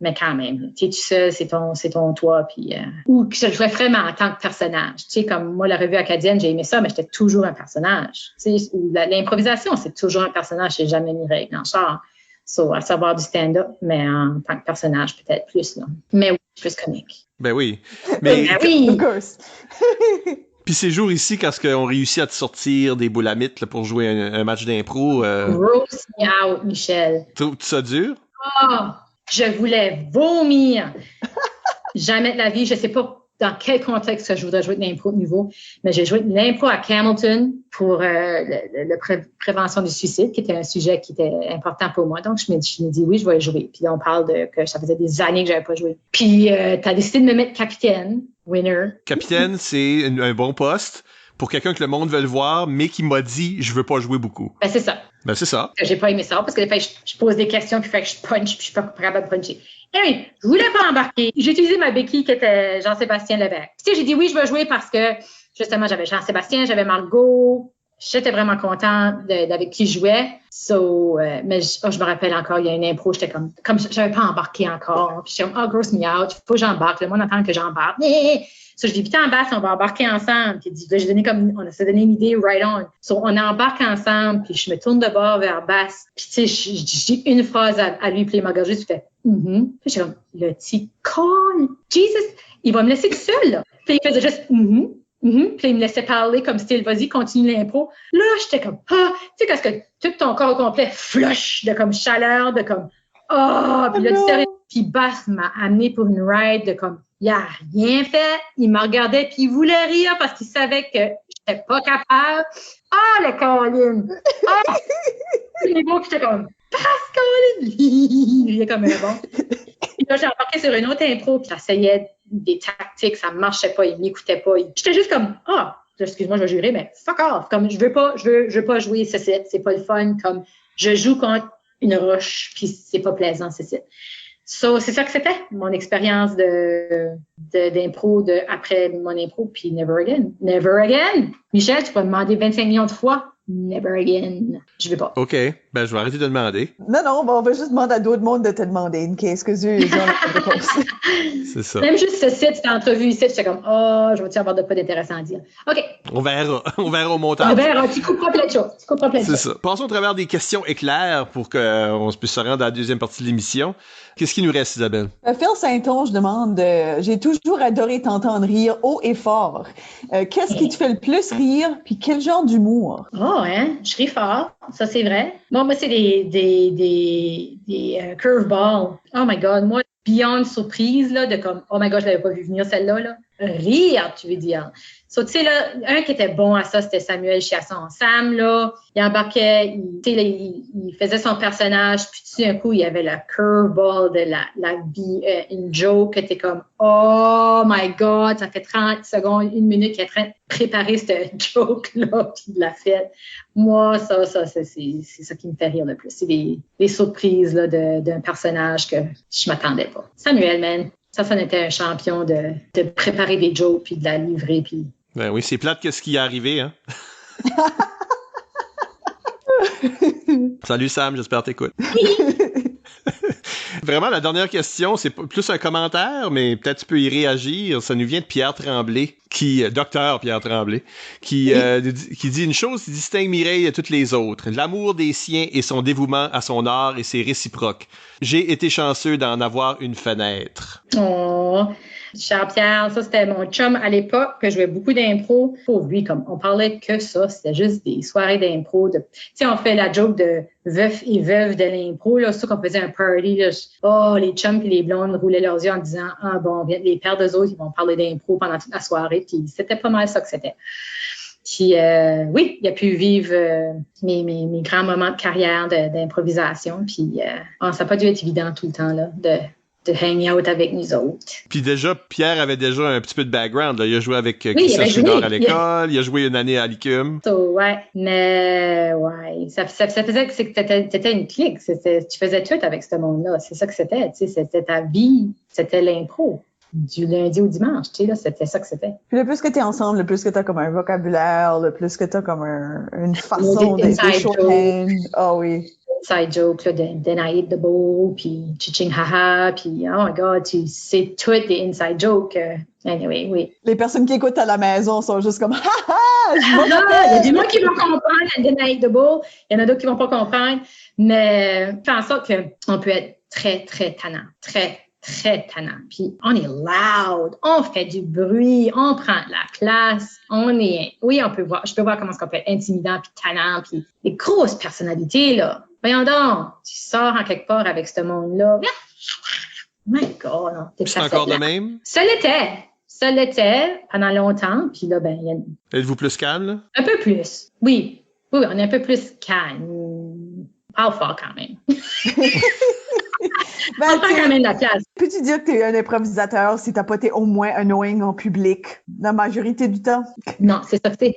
S4: mais quand même, tu es tout seul, c'est ton toi, puis, ou que je le ferais vraiment en tant que personnage. Tu sais, comme moi, la revue acadienne, j'ai aimé ça, mais j'étais toujours un personnage. Tu sais, l'improvisation, c'est toujours un personnage, j'ai jamais mis règle en char. So, à savoir du stand-up, mais en tant que personnage, peut-être plus, là. Mais oui, plus comique.
S2: Ben oui. Mais
S4: ben oui!
S3: Of course.
S2: Puis ces jours ici, quand on réussit à te sortir des boules à mythes là, pour jouer un match d'impro...
S4: Gross me out, Michel.
S2: Trouves-tu ça dur?
S4: Je voulais vomir. Jamais de la vie, je sais pas dans quel contexte que je voudrais jouer de l'impro de nouveau, mais j'ai joué de l'impro à Hamilton pour la prévention du suicide, qui était un sujet qui était important pour moi. Donc, je me dis oui, je vais jouer. Puis on parle que ça faisait des années que j'avais pas joué. Puis, tu as décidé de me mettre capitaine, winner.
S2: Capitaine, c'est un bon poste pour quelqu'un que le monde veut le voir, mais qui m'a dit « je veux pas jouer beaucoup ».
S4: Ben, c'est ça.
S2: Ben, c'est ça.
S4: J'ai pas aimé ça, parce que des fois, je pose des questions, puis fait que je punch, puis je suis pas capable de puncher. Hey, je voulais pas embarquer. J'ai utilisé ma béquille qui était Jean-Sébastien Levesque. Tu sais, j'ai dit oui, je vais jouer parce que, justement, j'avais Jean-Sébastien, j'avais Margot. J'étais vraiment contente avec qui je jouais. So, mais je me rappelle encore, il y a une impro, j'étais comme j'avais pas embarqué encore. Puis j'étais comme, gross me out, faut que j'embarque. Le monde attend que j'embarque. So, je dis, putain, en basse, on va embarquer ensemble. Puis on s'est donné une idée, right on. So, on embarque ensemble, puis je me tourne de bord vers basse. Puis, tu sais, je dis une phrase à lui, puis il m'a regardé, je fais, Puis, je suis comme, le petit con, Jesus, il va me laisser tout seul, là. Puis, il faisait juste, Puis, il me laissait parler comme style, vas-y, continue l'impro. Là, j'étais comme, tu sais, parce que tout ton corps au complet flush de comme chaleur, de comme, puis là, sérieux. Puis, Bass m'a amené pour une ride de comme, il a rien fait. Il me regardait, puis il voulait rire parce qu'il savait que j'étais pas capable. Le Colin! Les mots, j'étais comme, Colin! Il est comme un bon. Puis là, j'ai embarqué sur une autre impro, puis j'essayais des tactiques, ça marchait pas, il m'écoutait pas. J'étais juste comme, excuse-moi, je vais jurer, mais fuck off. Comme, je veux pas jouer c'est pas le fun. Comme, je joue contre une roche, puis c'est pas plaisant, c'est ça. So, c'est ça que c'était, mon expérience d'impro, après mon impro, puis never again. Never again! Michel, tu peux me demander 25 millions de fois. Never again. Je veux pas.
S2: OK. Ben, je vais arrêter de demander.
S3: Non, on va juste demander à d'autres mondes de te demander une case que ils ont la réponse.
S2: C'est ça.
S4: Même juste ce site, cette entrevue ici, j'étais comme, je vais-tu avoir de quoi d'intéressant à dire. OK.
S2: On verra au montage.
S4: On verra. Tu couperas plein de choses.
S2: C'est ça. Passons au travers des questions éclairs pour qu'on puisse se rendre à la deuxième partie de l'émission. Qu'est-ce qui nous reste, Isabelle?
S3: Phil Saint-Onge demande j'ai toujours adoré t'entendre rire haut et fort. Qu'est-ce qui te fait le plus rire, puis quel genre d'humour?
S4: Je ris fort. Ça, c'est vrai. Bon, moi, c'est des curveballs. Oh my God. Moi, beyond surprise, là, de comme, oh my God, je l'avais pas vu venir celle-là, là. Rire, tu veux dire. So, tu sais, là, un qui était bon à ça, c'était Samuel Chiasson. Sam, là, il embarquait, il faisait son personnage, puis tout d'un coup, il y avait le curveball de la vie, une joke, que t'es comme, oh my God, ça fait 30 secondes, 1 minute qu'il est en train de préparer cette joke-là, puis de la fête. Moi, ça, c'est ça qui me fait rire le plus. C'est les surprises, là, d'un personnage que je m'attendais pas. Samuel, man. Ça était un champion de préparer des jokes, puis de la livrer, puis...
S2: Ben oui, c'est plate que ce qui est arrivé, hein. Salut Sam, j'espère que t'écoutes. Vraiment, la dernière question, c'est plus un commentaire, mais peut-être tu peux y réagir. Ça nous vient de Pierre Tremblay, docteur Pierre Tremblay, qui dit une chose qui distingue Mireille de toutes les autres. L'amour des siens et son dévouement à son art, et c'est réciproque. J'ai été chanceux d'en avoir une fenêtre.
S4: Oh, cher Pierre, ça c'était mon chum à l'époque, que je jouais beaucoup d'impro. Pour lui, comme on parlait que ça, c'était juste des soirées d'impro. Tu sais, on fait la joke de veuf et veuve de l'impro, là, surtout qu'on faisait un party, là, les chums et les blondes roulaient leurs yeux en disant, les pères d'eux autres, ils vont parler d'impro pendant toute la soirée, puis c'était pas mal ça que c'était. Puis oui, il a pu vivre mes grands moments de carrière d'improvisation. Puis ça n'a pas dû être évident tout le temps là, de hang out avec nous autres.
S2: Puis déjà, Pierre avait déjà un petit peu de background. Là. Il a joué avec Christian Chouinard à l'école. Il a joué une année à l'ICUM.
S4: Ouais, mais ouais, ça faisait que t'étais une clique. Tu faisais tout avec ce monde-là. C'est ça que c'était. C'était ta vie. C'était l'impro. Du lundi au dimanche, là, c'était ça que c'était.
S3: Puis le plus que t'es ensemble, le plus que t'as comme un vocabulaire, le plus que t'as comme une façon d'être shorthand. Ah oui.
S4: Inside joke là, de Naïd de Beau, puis Chiching Haha, puis oh my God, tu sais toutes des inside jokes. Anyway, oui.
S3: Les personnes qui écoutent à la maison sont juste comme haha!
S4: Il y a des gens qui vont comprendre de Naïd de Beau, il y en a d'autres qui vont pas comprendre, mais fait en sorte qu'on peut être très, très tannant, très, très tannant. Puis on est loud, on fait du bruit, on prend de la place, oui, je peux voir comment on peut être intimidant puis tannant, puis des grosses personnalités, là. Voyons donc, tu sors en quelque part avec ce monde-là. My God, non.
S2: C'est encore de même?
S4: Ça l'était pendant longtemps, puis là,
S2: Êtes-vous plus calme, là?
S4: Un peu plus, oui. Oui, on est un peu plus calme. Pas fort quand même. On prend quand même la place.
S3: Peux-tu dire que tu es un improvisateur si t'as pas été au moins annoying en public la majorité du temps?
S4: Non, c'est ça qu'il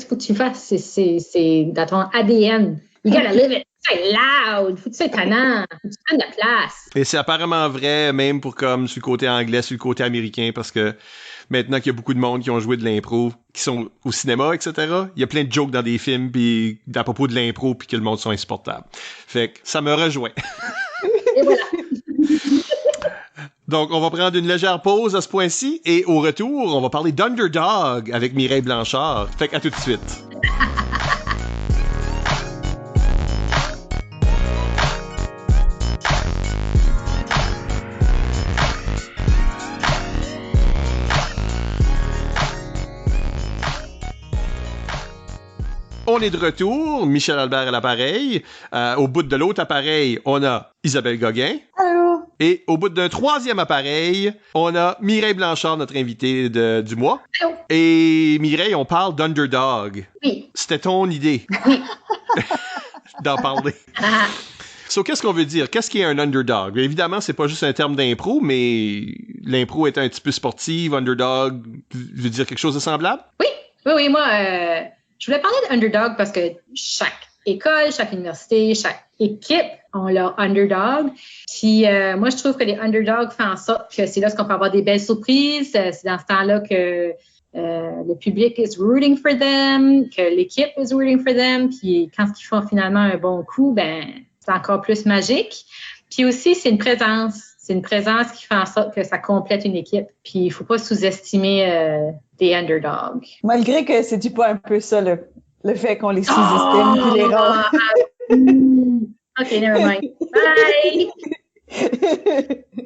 S4: faut que tu fasses. C'est dans ton ADN. You gotta live it. C'est loud. Faut que tu sois tannant. Faut que tu prennes de la place.
S2: Et c'est apparemment vrai, même pour comme sur le côté anglais, sur le côté américain, parce que maintenant qu'il y a beaucoup de monde qui ont joué de l'impro, qui sont au cinéma, etc., il y a plein de jokes dans des films puis à propos de l'impro puis que le monde sont insupportables. Fait que ça me rejoint.
S4: Et voilà.
S2: Donc, on va prendre une légère pause à ce point-ci et au retour, on va parler d'Underdog avec Mireille Blanchard. Fait qu'à tout de suite. On est de retour, Michel Albert à l'appareil. Au bout de l'autre appareil, on a Isabelle Gauguin.
S3: Allô?
S2: Et au bout d'un troisième appareil, on a Mireille Blanchard, notre invitée du mois.
S4: Allô?
S2: Et Mireille, on parle d'Underdog.
S4: Oui.
S2: C'était ton idée d'en parler. So, qu'est-ce qu'on veut dire? Qu'est-ce qui est un underdog? Évidemment, c'est pas juste un terme d'impro, mais l'impro est un petit peu sportive. Underdog veut dire quelque chose de semblable?
S4: Oui, moi... Je voulais parler d'underdog parce que chaque école, chaque université, chaque équipe ont leur underdog. Puis moi, je trouve que les underdogs font en sorte que c'est là qu'on peut avoir des belles surprises. C'est dans ce temps-là que le public is rooting for them, que l'équipe is rooting for them. Puis quand ils font finalement un bon coup, c'est encore plus magique. Puis aussi, c'est une présence. C'est une présence qui fait en sorte que ça complète une équipe. Puis il faut pas sous-estimer des underdogs.
S3: Malgré que c'est-tu pas un peu ça, le fait qu'on les sous-estime puis les rend.
S4: OK, never mind. Bye!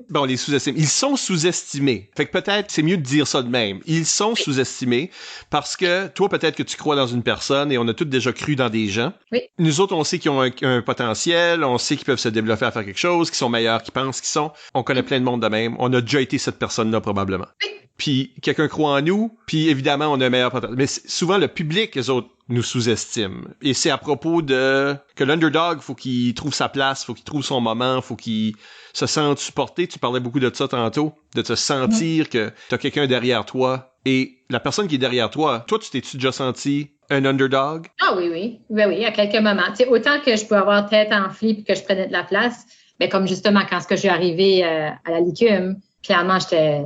S2: Bon, on les sous-estime. Ils sont sous-estimés. Fait que peut-être c'est mieux de dire ça de même. Ils sont sous-estimés parce que toi, peut-être que tu crois dans une personne et on a tous déjà cru dans des gens.
S4: Oui.
S2: Nous autres, on sait qu'ils ont un potentiel, on sait qu'ils peuvent se développer à faire quelque chose, qu'ils sont meilleurs qu'ils pensent qu'ils sont. On connaît plein de monde de même. On a déjà été cette personne-là probablement.
S4: Oui.
S2: Puis quelqu'un croit en nous, puis évidemment, on a un meilleur potentiel. Mais souvent, le public, les autres, nous sous-estiment. Et c'est à propos de que l'underdog, faut qu'il trouve sa place, faut qu'il trouve son moment, faut qu'il se sente supporté. Tu parlais beaucoup de ça tantôt, de te sentir que t'as quelqu'un derrière toi. Et la personne qui est derrière toi, tu t'es-tu déjà senti un underdog?
S4: Ah oui, à quelques moments. Tu sais, autant que je peux avoir tête enflée et que je prenais de la place, mais comme justement quand je suis arrivée à la LICUM, clairement, j'étais...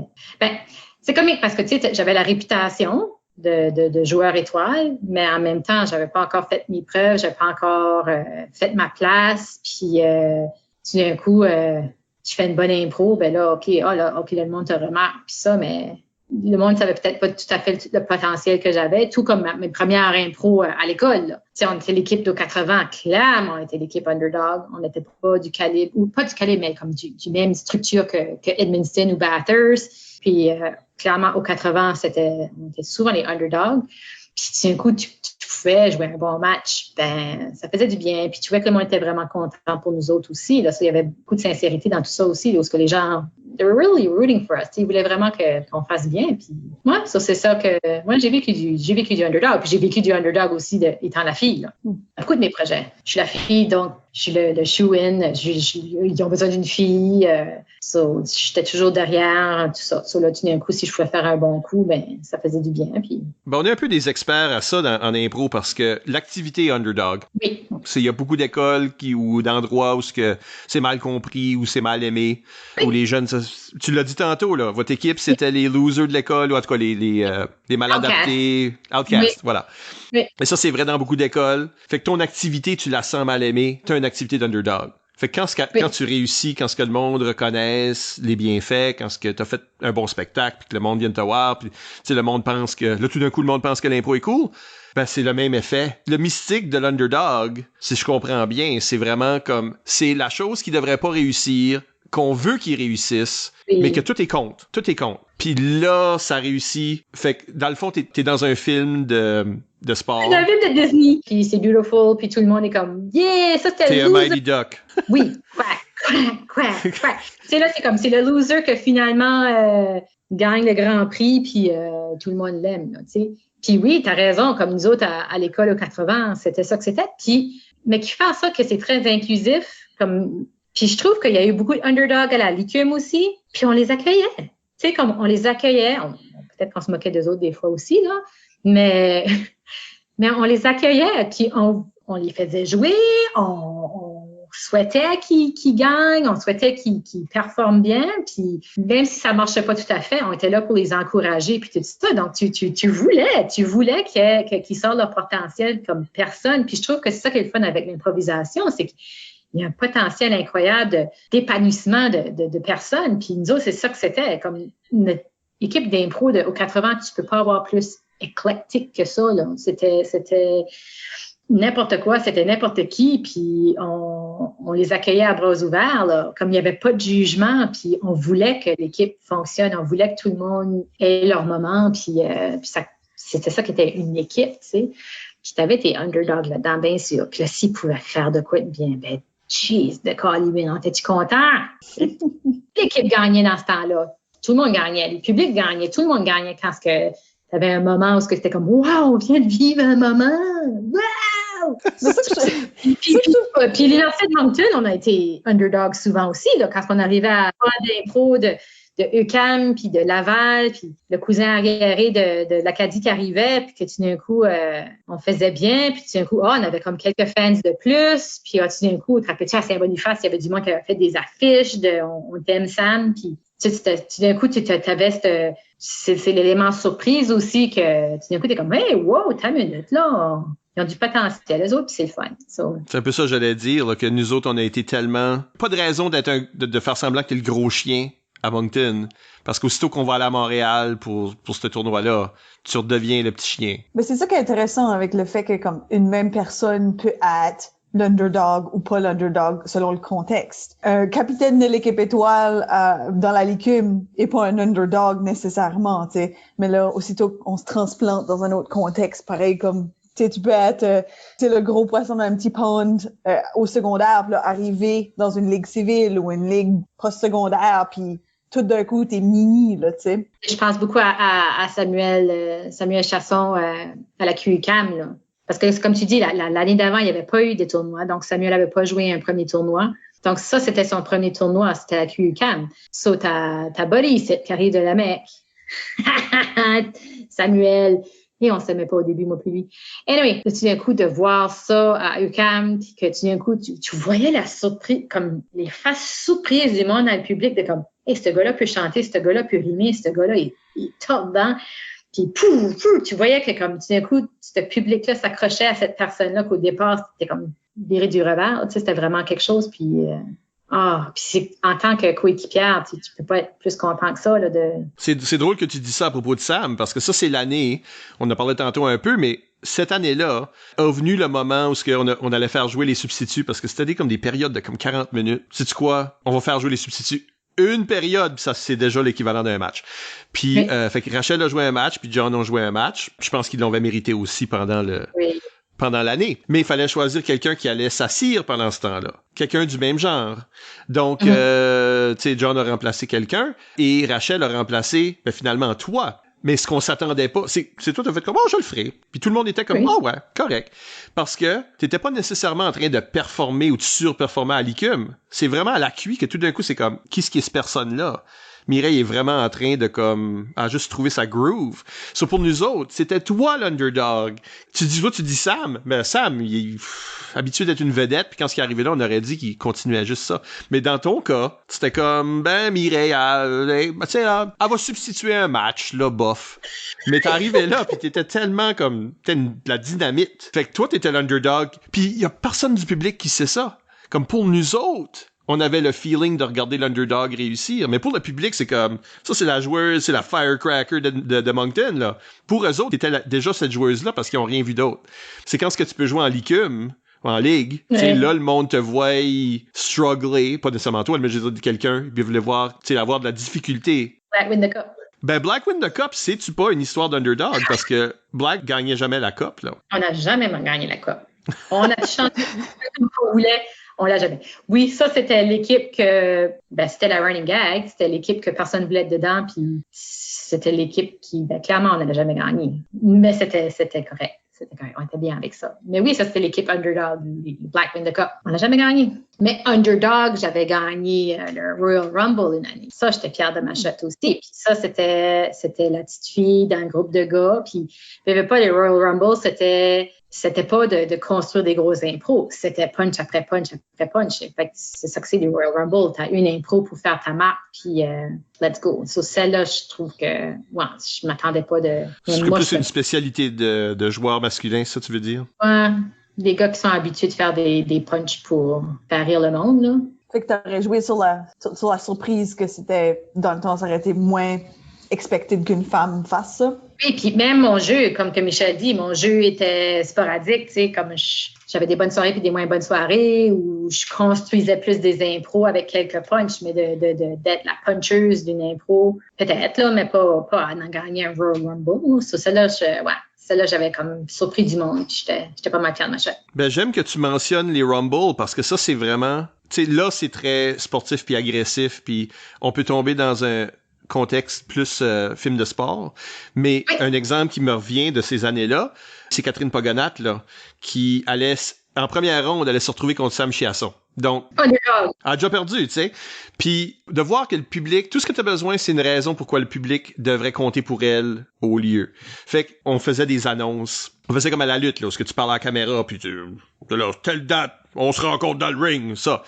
S4: c'est comique parce que, tu sais, j'avais la réputation de joueur étoile, mais en même temps, j'avais pas encore fait mes preuves, j'avais pas encore fait ma place, puis tout d'un coup, tu fais une bonne impro, là, OK, le monde te remarque, puis ça, mais le monde savait peut-être pas tout à fait le potentiel que j'avais, tout comme mes premières impros à l'école, là. Tu sais, on était l'équipe de 80, clairement, on était l'équipe underdog, on n'était pas du calibre, ou pas du calibre, mais comme du même structure que Edmundston ou Bathurst. Puis clairement, aux 80, on était souvent les underdogs. Puis d'un coup, tu participait, jouait un bon match, ben ça faisait du bien. Puis tu vois que le monde était vraiment content pour nous autres aussi. Là, ça, il y avait beaucoup de sincérité dans tout ça aussi, là, où que les gens, they were really rooting for us. Ils voulaient vraiment qu'on fasse bien. Puis moi, ça c'est ça que moi j'ai vécu du underdog. Puis j'ai vécu du underdog aussi étant la fille. Là. Beaucoup de mes projets. Je suis la fille, donc je suis le shoe-in. Ils ont besoin d'une fille. So, j'étais toujours derrière, tout ça. So, là, tout d'un coup, si je pouvais faire un bon coup, ben ça faisait du bien. Puis...
S2: Ben, on est un peu des experts à ça en impro parce que l'activité underdog,
S4: oui.
S2: Il y a beaucoup d'écoles ou d'endroits où c'est mal compris, où c'est mal aimé, où les jeunes... Tu l'as dit tantôt, là, votre équipe, c'était les losers de l'école, ou en tout cas les mal adaptés, outcasts, voilà.
S4: Oui.
S2: Mais ça, c'est vrai dans beaucoup d'écoles. Fait que ton activité, tu la sens mal aimée, t'as une activité d'underdog. Fait que quand tu réussis, quand ce que le monde reconnaisse les bienfaits, quand ce que t'as fait un bon spectacle, puis que le monde vienne te voir, puis tu sais, le monde pense que... Là, tout d'un coup, le monde pense que l'impro est cool. Ben, c'est le même effet. Le mystique de l'underdog, si je comprends bien, c'est vraiment comme... C'est la chose qui devrait pas réussir, qu'on veut qu'il réussisse, mais que tout est contre. Tout est contre. Puis là, ça réussit. Fait que, dans le fond, t'es dans un film de sport.
S4: C'est un film de Disney. Puis c'est beautiful, puis tout le monde est comme, yeah, ça c'était le loser.
S2: T'es un Mighty Duck.
S4: Oui, quack. C'est là, c'est le loser que finalement gagne le Grand Prix, puis tout le monde l'aime, tu sais. Puis oui, t'as raison, comme nous autres à l'école aux 80, c'était ça que c'était. Puis, mais qui fait en sorte que c'est très inclusif, puis je trouve qu'il y a eu beaucoup d'underdog à la LICUM aussi, puis on les accueillait. Tu sais, comme on les accueillait, peut-être qu'on se moquait d'eux autres des fois aussi, là, mais on les accueillait, puis on les faisait jouer, on souhaitait qu'ils gagnent, on souhaitait qu'ils performent bien, puis même si ça marchait pas tout à fait, on était là pour les encourager, puis tout ça. Donc, tu voulais qu'ils sortent leur potentiel comme personne, puis je trouve que c'est ça qui est le fun avec l'improvisation, c'est qu'il y a un potentiel incroyable d'épanouissement de personnes, puis nous autres, c'est ça que c'était, comme notre équipe d'impro aux 80, tu peux pas avoir plus éclectique que ça, là. C'était n'importe quoi, c'était n'importe qui, puis on les accueillait à bras ouverts, là, comme il n'y avait pas de jugement, puis on voulait que l'équipe fonctionne, on voulait que tout le monde ait leur moment, puis c'était ça qui était une équipe, tu sais. Puis t'avais tes underdogs là-dedans, bien sûr. Puis là, s'ils pouvaient faire de quoi de bien, ben, jeez, de Colin, t'es-tu content? L'équipe gagnait dans ce temps-là. Tout le monde gagnait, le public gagnait, tout le monde gagnait quand t'avais un moment où c'était comme, wow, on vient de vivre un moment, wow! Puis les lancers de Moncton, on a été underdog souvent aussi, là, quand on arrivait à faire des pros de UQAM, puis de Laval, puis le cousin arriéré de l'Acadie qui arrivait, puis que tout d'un coup, on faisait bien, puis tout d'un coup, on avait comme quelques fans de plus, puis tout d'un coup, tu à Saint-Boniface, il y avait du monde qui avait fait des affiches de « On t'aime, Sam », puis tout d'un coup, tu avais c'est l'élément surprise aussi que tout d'un coup, t'es comme « Hey, wow, t'as une minute, là! » Ils ont du potentiel, les autres, puis c'est le fun. So.
S2: C'est un peu ça que j'allais dire, là, que nous autres, on a été tellement... Pas de raison de faire semblant que t'es le gros chien à Moncton, parce qu'aussitôt qu'on va aller à Montréal pour ce tournoi-là, tu redeviens le petit chien.
S3: Mais c'est ça qui est intéressant avec le fait que comme une même personne peut être l'underdog ou pas l'underdog selon le contexte. Un capitaine de l'équipe étoile dans la LICUM est pas un underdog nécessairement, tu sais. Mais là, aussitôt qu'on se transplante dans un autre contexte, pareil comme tu peux être le gros poisson d'un petit pond au secondaire, puis là, arriver dans une ligue civile ou une ligue post-secondaire, puis tout d'un coup, t'es mini, là, tu sais.
S4: Je pense beaucoup à Samuel Chasson à la QUCAM, là. Parce que, comme tu dis, l'année d'avant, il n'y avait pas eu de tournoi. Donc, Samuel n'avait pas joué un premier tournoi. Donc, ça, c'était son premier tournoi. C'était à la QUCAM. So, t'as Buddy, qui arrive de la Mecque. Samuel... Et on s'aimait pas au début, moi puis lui. Anyway, tout d'un coup, de voir ça à UQAM, puis que tout d'un coup, tu voyais la surprise, comme les faces surprises du monde dans le public, de comme, hey, ce gars-là peut chanter, ce gars-là peut rimer, ce gars-là, il top dedans. Puis, pouf, tu voyais que comme tout d'un coup, ce public-là s'accrochait à cette personne-là qu'au départ, c'était comme viré du revers. Tu sais, c'était vraiment quelque chose, puis... puis en tant que coéquipière, tu peux pas être plus content que ça, là,
S2: C'est drôle que tu dis ça à propos de Sam, parce que ça, c'est l'année, on en parlait tantôt un peu, mais cette année-là, a venu le moment où on allait faire jouer les substituts, parce que c'était comme des périodes de comme 40 minutes. Sais-tu quoi? On va faire jouer les substituts. Une période, puis ça, c'est déjà l'équivalent d'un match. Puis, fait que Rachel a joué un match, puis John a joué un match. Je pense qu'ils l'ont mérité aussi pendant pendant l'année. Mais il fallait choisir quelqu'un qui allait s'assire pendant ce temps-là. Quelqu'un du même genre. Donc, tu sais, John a remplacé quelqu'un et Rachel a remplacé, finalement, toi. Mais ce qu'on s'attendait pas, c'est toi, t'as fait comme, oh, je le ferai. Puis tout le monde était comme, oh ouais, correct. Parce que t'étais pas nécessairement en train de performer ou de surperformer à l'ICUM. C'est vraiment à la QI que tout d'un coup, c'est comme, qui est cette personne-là? Mireille est vraiment en train de à juste trouver sa groove. So pour nous autres, c'était toi l'underdog. Tu dis Sam, mais Sam, il est habitué d'être une vedette, puis quand ce qui est arrivé là, on aurait dit qu'il continuait juste ça. Mais dans ton cas, c'était comme, Mireille, elle va substituer un match, là, bof. Mais t'es arrivé là, puis t'étais tellement comme, de la dynamite. Fait que toi, t'étais l'underdog, puis il y a personne du public qui sait ça. Comme pour nous autres, on avait le feeling de regarder l'underdog réussir. Mais pour le public, c'est comme, ça, c'est la joueuse, c'est la firecracker de Moncton, là. Pour eux autres, t'étais déjà cette joueuse-là parce qu'ils ont rien vu d'autre. C'est quand ce que tu peux jouer en LICUM, en ligue, là, le monde te voit struggler, pas nécessairement toi, mais je veux dire quelqu'un, puis voulait voir, avoir de la difficulté.
S4: Black Win the Cup.
S2: Black Win the Cup, c'est-tu pas une histoire d'underdog? Parce que Black gagnait jamais la Cup, là.
S4: On n'a jamais gagné la Cup. On a chanté comme on voulait. On l'a jamais. Oui, ça, c'était l'équipe que, c'était la running gag. C'était l'équipe que personne voulait être dedans. Puis c'était l'équipe qui, clairement, on n'allait jamais gagné. Mais c'était correct. C'était correct. On était bien avec ça. Mais oui, ça, c'était l'équipe underdog, le Black Win the Cup. On n'a jamais gagné. Mais underdog, j'avais gagné le Royal Rumble une année. Ça, j'étais fière de ma shot aussi. Puis ça, c'était la petite fille d'un groupe de gars. Puis il n'y avait pas les Royal Rumble, c'était pas de construire des grosses impros. C'était punch après punch après punch. Fait que c'est ça que c'est les Royal Rumble. T'as une impro pour faire ta marque, puis let's go. So, celle-là, je trouve que, je m'attendais pas de...
S2: C'est plus une spécialité de joueur masculin, ça, tu veux dire?
S4: Ouais. Des gars qui sont habitués de faire des punchs pour faire rire le monde, là.
S3: Fait que t'aurais joué sur la surprise que c'était, dans le temps, ça aurait été moins expected qu'une femme fasse ça.
S4: Oui, puis même mon jeu, comme que Michel dit, mon jeu était sporadique, tu sais, comme j'avais des bonnes soirées puis des moins bonnes soirées, où je construisais plus des impros avec quelques punchs, mais d'être la puncheuse d'une impro, peut-être, là, mais pas en gagner un Royal Rumble. So, celle-là, j'avais comme surpris du monde, puis j'étais pas mal fière de ma shot.
S2: J'aime que tu mentionnes les Rumble, parce que ça, c'est vraiment... Tu sais, là, c'est très sportif puis agressif, puis on peut tomber dans un contexte plus film de sport. Mais un exemple qui me revient de ces années-là, c'est Catherine Pogonat, là, qui allait, en première ronde, allait se retrouver contre Sam Chiasson. Donc, elle a déjà perdu, tu sais. Puis, de voir que le public, tout ce que tu as besoin, c'est une raison pourquoi le public devrait compter pour elle au lieu. Fait qu'on faisait des annonces. On faisait comme à la lutte, là, où tu parles à la caméra, puis là, telle date, on se rencontre dans le ring, ça.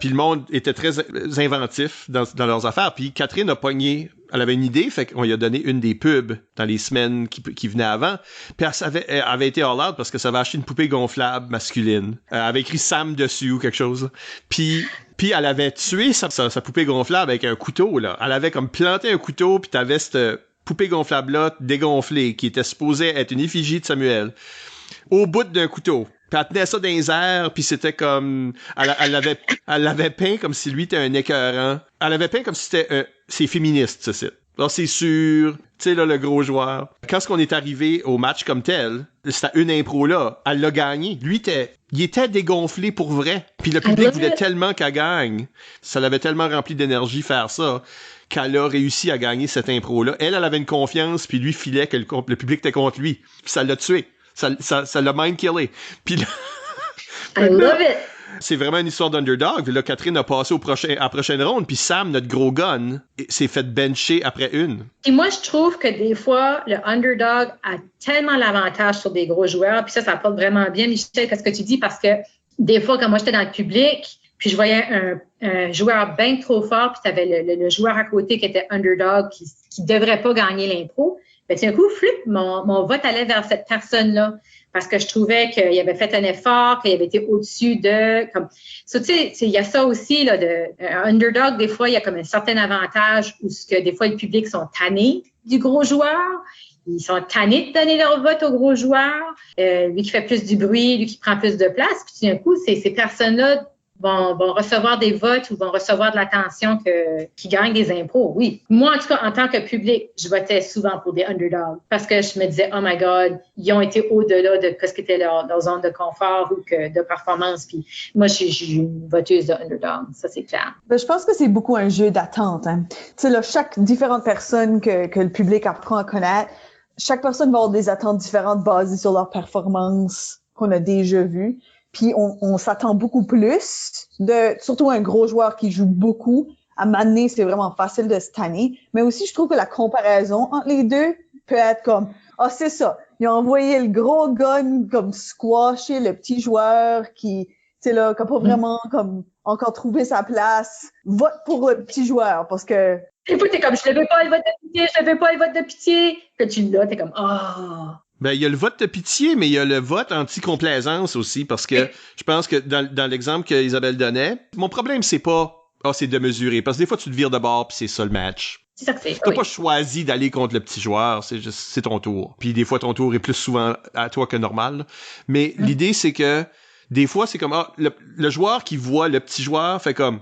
S2: Puis le monde était très inventif dans leurs affaires. Puis Catherine a pogné, elle avait une idée, fait qu'on lui a donné une des pubs dans les semaines qui venaient avant. Puis elle avait été all out parce que ça avait acheté une poupée gonflable masculine. Elle avait écrit Sam dessus ou quelque chose. Puis elle avait tué sa poupée gonflable avec un couteau, là. Elle avait comme planté un couteau, puis t'avais cette poupée gonflable-là dégonflée qui était supposée être une effigie de Samuel au bout d'un couteau. Puis elle tenait ça dans les airs, puis c'était comme... Elle l'avait peint comme si lui était un écœurant. Elle l'avait peint comme si c'était... c'est féministe, ce site. Alors, c'est sûr, tu sais, là, le gros joueur. Quand on est arrivé au match comme tel, c'était une impro là, elle l'a gagné. Lui, il était dégonflé pour vrai. Puis le public voulait tellement qu'elle gagne. Ça l'avait tellement rempli d'énergie faire ça, qu'elle a réussi à gagner cette impro-là. Elle avait une confiance, puis lui filait que le public était contre lui. Puis ça l'a tué. Ça l'a mind-killé. Puis là...
S4: I love it!
S2: C'est vraiment une histoire d'underdog. Là, Catherine a passé à la prochaine ronde, puis Sam, notre gros gun, s'est fait bencher après une.
S4: Et moi, je trouve que des fois, le underdog a tellement l'avantage sur des gros joueurs, puis ça porte vraiment bien, Michel, qu'est-ce que tu dis, parce que des fois, quand moi, j'étais dans le public, puis je voyais un joueur bien trop fort, puis tu avais le joueur à côté qui était underdog, qui devrait pas gagner l'impro, ben, d'un coup, mon vote allait vers cette personne-là. Parce que je trouvais qu'il avait fait un effort, qu'il avait été au-dessus de... tu sais, il y a ça aussi, là, un underdog, des fois, il y a comme un certain avantage où des fois, le public sont tannés du gros joueur. Ils sont tannés de donner leur vote au gros joueur. Lui qui fait plus du bruit, lui qui prend plus de place. Puis d'un coup, ces personnes-là vont recevoir des votes ou vont recevoir de l'attention qui gagnent des impôts, oui. Moi, en tout cas, en tant que public, je votais souvent pour des underdogs parce que je me disais, oh my God, ils ont été au-delà de ce qui était leur zone de confort ou de performance. Puis moi, je suis une voteuse de underdog, ça c'est clair.
S3: Ben, je pense que c'est beaucoup un jeu d'attente. Hein. Tu sais, là, chaque différente personne que le public apprend à connaître, chaque personne va avoir des attentes différentes basées sur leur performance qu'on a déjà vues. Puis on s'attend beaucoup plus surtout un gros joueur qui joue beaucoup. À m'amener, c'est vraiment facile de se tanner. Mais aussi, je trouve que la comparaison entre les deux peut être comme, c'est ça. Ils ont envoyé le gros gun comme squasher le petit joueur qui n'a pas vraiment comme encore trouvé sa place. Vote pour le petit joueur parce que...
S4: Et puis t'es comme, je ne veux pas le vote de pitié, je ne veux pas le vote de pitié. Que tu l'as, t'es comme,
S2: Ben, il y a le vote de pitié, mais il y a le vote anti-complaisance aussi, parce que je pense que dans l'exemple qu'Isabelle donnait, mon problème, c'est pas, c'est de mesurer, parce que des fois, tu te vires de bord, puis c'est ça le match.
S4: C'est ça que c'est.
S2: T'as pas choisi d'aller contre le petit joueur, c'est ton tour. Puis des fois, ton tour est plus souvent à toi que normal. Mais l'idée, c'est que, des fois, c'est comme, le joueur qui voit le petit joueur fait comme,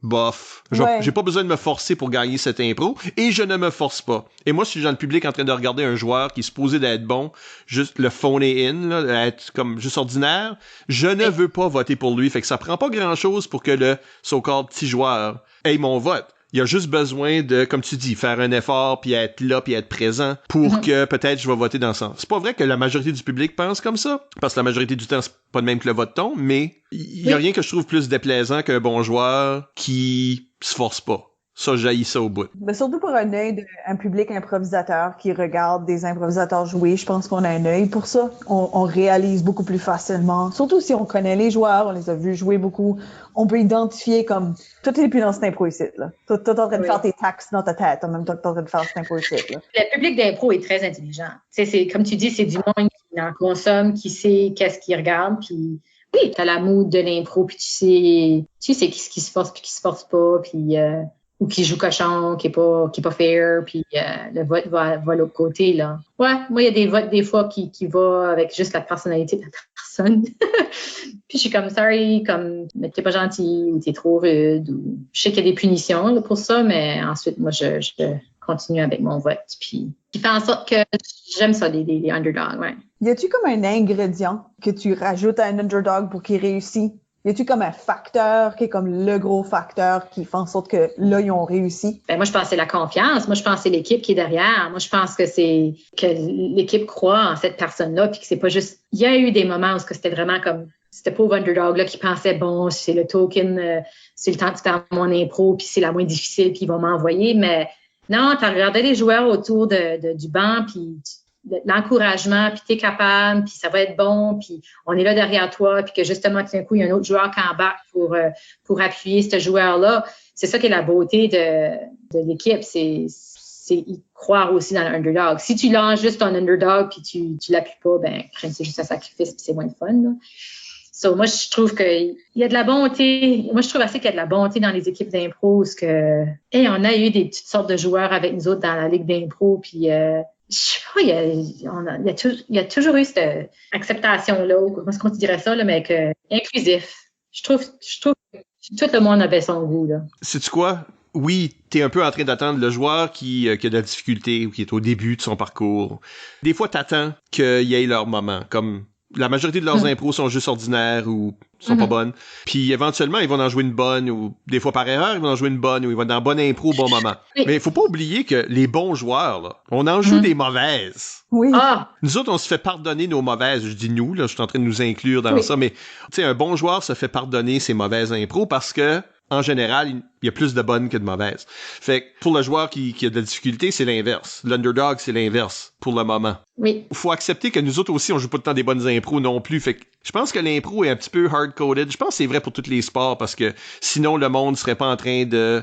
S2: bof. J'ai pas besoin de me forcer pour gagner cette impro et je ne me force pas. Et moi, si je suis dans le public en train de regarder un joueur qui est supposé d'être bon, juste le phone in, là, être comme juste ordinaire, je ne veux pas voter pour lui. Fait que ça prend pas grand chose pour que le so-called petit joueur ait mon vote. Il y a juste besoin de, comme tu dis, faire un effort puis être là puis être présent pour que peut-être je vais voter dans ce sens. C'est pas vrai que la majorité du public pense comme ça, parce que la majorité du temps, c'est pas de même que le vote tombe, mais il y a rien que je trouve plus déplaisant qu'un bon joueur qui se force pas. Ça, j'haïs ça au bout.
S3: Mais surtout pour un œil d'un public improvisateur qui regarde des improvisateurs jouer, je pense qu'on a un œil pour ça. On réalise beaucoup plus facilement. Surtout si on connaît les joueurs, on les a vus jouer beaucoup. On peut identifier comme, toi t'es plus dans cette impro ici, là. Toi t'es en train de faire tes taxes dans ta tête en même temps que t'es en train de faire cette impro ici, là.
S4: Le public d'impro est très intelligent. C'est comme tu dis, c'est du monde qui en consomme, qui sait qu'est-ce qu'il regarde, puis oui, t'as la mood de l'impro, puis tu sais qui se force puis qui se force pas, puis ou qui joue cochon, qui est pas fair, puis le vote va l'autre côté, là. Ouais, moi, il y a des votes, des fois, qui va avec juste la personnalité de la personne. Puis je suis comme, sorry, comme, mais t'es pas gentil, ou t'es trop rude, ou je sais qu'il y a des punitions là, pour ça, mais ensuite, moi, je continue avec mon vote, puis qui fait en sorte que j'aime ça, les underdogs, ouais.
S3: Y a-tu comme un ingrédient que tu rajoutes à un underdog pour qu'il réussisse? Y a-tu comme un facteur qui est comme le gros facteur qui fait en sorte que là, ils ont réussi?
S4: Ben moi, je pense que c'est la confiance. Moi, je pense que c'est l'équipe qui est derrière. Moi, je pense que c'est que l'équipe croit en cette personne-là, puis que c'est pas juste... Il y a eu des moments où c'était vraiment comme... C'était pauvre underdog-là qui pensait, bon, c'est le token, c'est le temps de faire mon impro, puis c'est la moins difficile, puis ils vont m'envoyer. Mais non, t'as regardé les joueurs autour du banc, puis... l'encouragement, puis t'es capable, puis ça va être bon, puis on est là derrière toi, puis que justement, tout d'un coup, il y a un autre joueur qui embarque pour appuyer ce joueur-là. C'est ça qui est la beauté de l'équipe, c'est y croire aussi dans l'underdog. Si tu lances juste ton underdog, puis tu l'appuies pas, ben, c'est juste un sacrifice, puis c'est moins de fun, là. So, moi, je trouve qu'il y a de la bonté. Moi, je trouve assez qu'il y a de la bonté dans les équipes d'impro, parce que, on a eu des petites sortes de joueurs avec nous autres dans la ligue d'impro, puis je sais pas, il y a toujours eu cette acceptation-là, ou comment est-ce qu'on dirait ça, là, mais inclusif. Je trouve que tout le monde avait son goût, là.
S2: Sais-tu quoi? Oui, t'es un peu en train d'attendre le joueur qui a de la difficulté ou qui est au début de son parcours. Des fois, t'attends qu'il y ait leur moment, comme la majorité de leurs impros sont juste ordinaires ou sont pas bonnes. Puis éventuellement, ils vont en jouer une bonne, ou des fois par erreur, ils vont en jouer une bonne, ou ils vont dans bonne impro au bon moment.
S4: Oui.
S2: Mais il faut pas oublier que les bons joueurs, là, on en joue des mauvaises.
S3: Oui.
S4: Ah!
S2: Nous autres, on se fait pardonner nos mauvaises. Je dis nous, là, je suis en train de nous inclure dans ça, mais tu sais, un bon joueur se fait pardonner ses mauvaises impros parce que en général, il y a plus de bonnes que de mauvaises. Fait que pour le joueur qui a de la difficulté, c'est l'inverse. L'underdog, c'est l'inverse pour le moment.
S4: Oui.
S2: Faut accepter que nous autres aussi, on joue pas tout le temps des bonnes impros non plus. Fait que je pense que l'impro est un petit peu hard-coded. Je pense que c'est vrai pour tous les sports parce que sinon, le monde serait pas en train de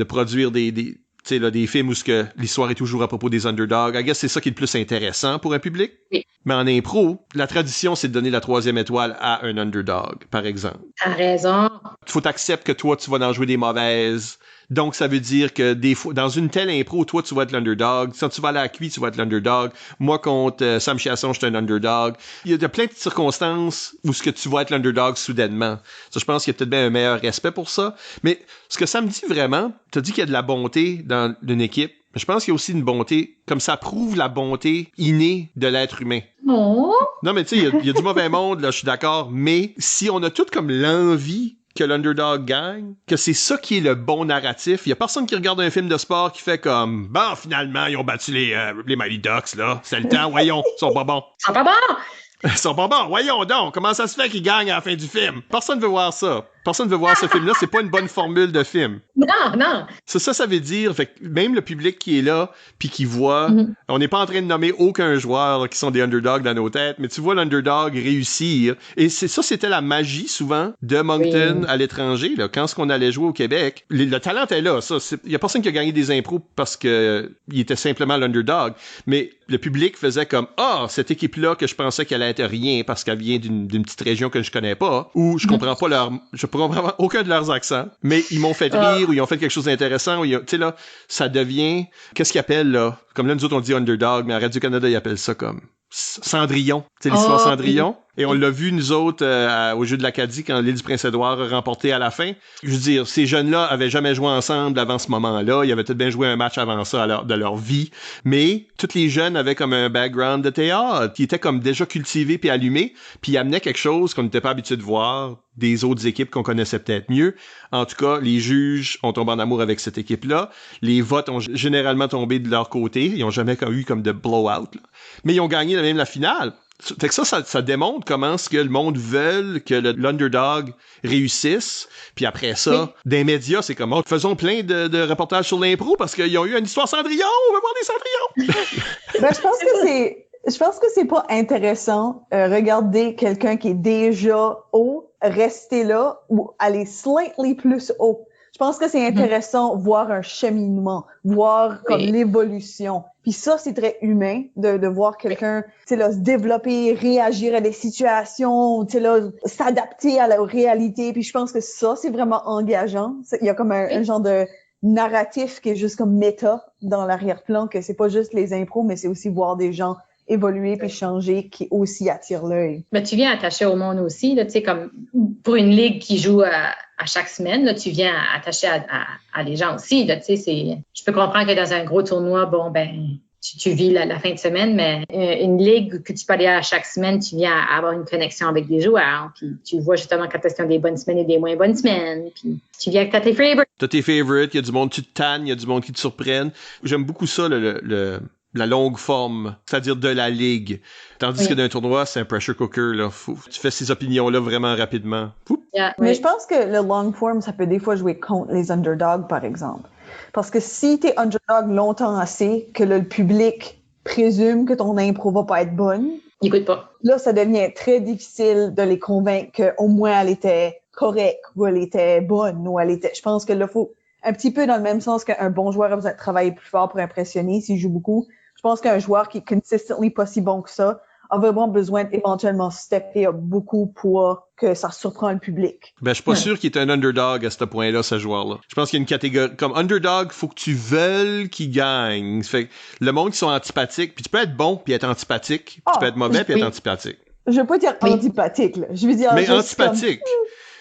S2: produire des films où l'histoire est toujours à propos des underdogs. I guess c'est ça qui est le plus intéressant pour un public.
S4: Oui.
S2: Mais en impro, la tradition, c'est de donner la 3e étoile à un underdog, par exemple.
S4: T'as raison.
S2: Faut t'accepter que toi, tu vas en jouer des mauvaises Donc, ça veut dire que des fois, dans une telle impro, toi, tu vas être l'underdog. Quand tu vas aller à la cuit, tu vas être l'underdog. Moi, contre Sam Chiasson, je suis un underdog. Il y a plein de circonstances où ce que tu vas être l'underdog soudainement. Ça, je pense qu'il y a peut-être bien un meilleur respect pour ça. Mais ce que ça me dit vraiment, tu as dit qu'il y a de la bonté dans une équipe. Mais je pense qu'il y a aussi une bonté, comme ça prouve la bonté innée de l'être humain.
S4: Oh.
S2: Non, mais tu sais, il y a du mauvais monde, là, je suis d'accord. Mais si on a tout comme l'envie que l'underdog gagne, que c'est ça qui est le bon narratif. Il y a personne qui regarde un film de sport qui fait comme, bon, finalement, ils ont battu les Mighty Ducks, là. C'est le temps, voyons, ils sont pas bons.
S4: Ils sont pas bons!
S2: Ils sont pas bons, voyons donc, comment ça se fait qu'ils gagnent à la fin du film? Personne veut voir ça. Personne veut voir ce film-là, c'est pas une bonne formule de film.
S4: Non.
S2: Ça veut dire, fait que même le public qui est là, puis qui voit, on n'est pas en train de nommer aucun joueur là, qui sont des underdogs dans nos têtes, mais tu vois l'underdog réussir. Et c'était la magie souvent de Moncton à l'étranger, là, quand on allait jouer au Québec. Le talent est là, ça. Il y a personne qui a gagné des impros parce que il était simplement l'underdog, mais le public faisait comme, cette équipe-là que je pensais qu'elle allait être rien parce qu'elle vient d'une petite région que je connais pas, ou je comprends pas je comprends aucun de leurs accents, mais ils m'ont fait rire ou ils ont fait quelque chose d'intéressant, tu sais là, ça devient, qu'est-ce qu'ils appellent là, comme là nous autres on dit underdog, mais à Radio-Canada ils appellent ça comme Cendrillon, tu sais l'histoire Cendrillon. Et on l'a vu, nous autres, au Jeu de l'Acadie, quand l'île du Prince-Édouard a remporté à la fin. Je veux dire, ces jeunes-là avaient jamais joué ensemble avant ce moment-là. Ils avaient peut-être bien joué un match avant ça de leur vie. Mais tous les jeunes avaient comme un background de théâtre qui était comme déjà cultivé puis allumé. Puis ils amenaient quelque chose qu'on n'était pas habitué de voir des autres équipes qu'on connaissait peut-être mieux. En tout cas, les juges ont tombé en amour avec cette équipe-là. Les votes ont généralement tombé de leur côté. Ils ont jamais eu comme de blowout, là. Mais ils ont gagné même la finale. Fait que ça démontre comment ce que le monde veut que l'underdog réussisse. Puis après ça, des médias, c'est comme, faisons plein de reportages sur l'impro parce qu'ils ont eu une histoire Cendrillon, on veut voir des Cendrillons!
S3: Je pense que c'est pas intéressant regarder quelqu'un qui est déjà haut, rester là ou aller slightly plus haut. Je pense que c'est intéressant voir un cheminement, voir comme l'évolution. Puis ça, c'est très humain de voir quelqu'un, tu sais là, se développer, réagir à des situations, tu sais là, s'adapter à la réalité. Puis je pense que ça, c'est vraiment engageant. Il y a comme un genre de narratif qui est juste comme méta dans l'arrière-plan, que c'est pas juste les impros, mais c'est aussi voir des gens évoluer puis changer qui aussi attire l'œil.
S4: Mais tu viens attacher au monde aussi, là, tu sais, comme pour une ligue qui joue à chaque semaine, là, tu viens attacher à les gens aussi, là, tu sais, je peux comprendre que dans un gros tournoi, bon, ben, tu vis la fin de semaine, mais une ligue que tu peux aller à chaque semaine, tu viens avoir une connexion avec des joueurs, puis tu vois justement quand est-ce qu'il y a des bonnes semaines et des moins bonnes semaines, puis tu viens avec tes favorites.
S2: T'as tes favorites, il y a du monde qui te tanne, il y a du monde qui te surprenne. J'aime beaucoup ça, la longue forme, c'est-à-dire de la ligue. Tandis que d'un tournoi, c'est un pressure cooker, là. Tu fais ces opinions-là vraiment rapidement.
S3: Mais je pense que le long form, ça peut des fois jouer contre les underdogs, par exemple. Parce que si t'es underdog longtemps assez, que le public présume que ton impro va pas être bonne,
S4: ils écoutent pas.
S3: Là, ça devient très difficile de les convaincre qu'au moins elle était correcte, ou elle était bonne, ou elle était... Je pense que là, faut un petit peu dans le même sens qu'un bon joueur a besoin de travailler plus fort pour impressionner s'il joue beaucoup. Je pense qu'un joueur qui est consistently pas si bon que ça a vraiment besoin d'éventuellement stepper up beaucoup pour que ça surprend le public.
S2: Ben, je suis pas sûr qu'il est un underdog à ce point-là, ce joueur-là. Je pense qu'il y a une catégorie, comme underdog, faut que tu veuilles qu'il gagne. Fait que le monde qui sont antipathiques, puis tu peux être bon puis être antipathique, tu peux être mauvais puis être antipathique.
S3: Je veux pas dire antipathique, là. Je veux dire
S2: mais antipathique.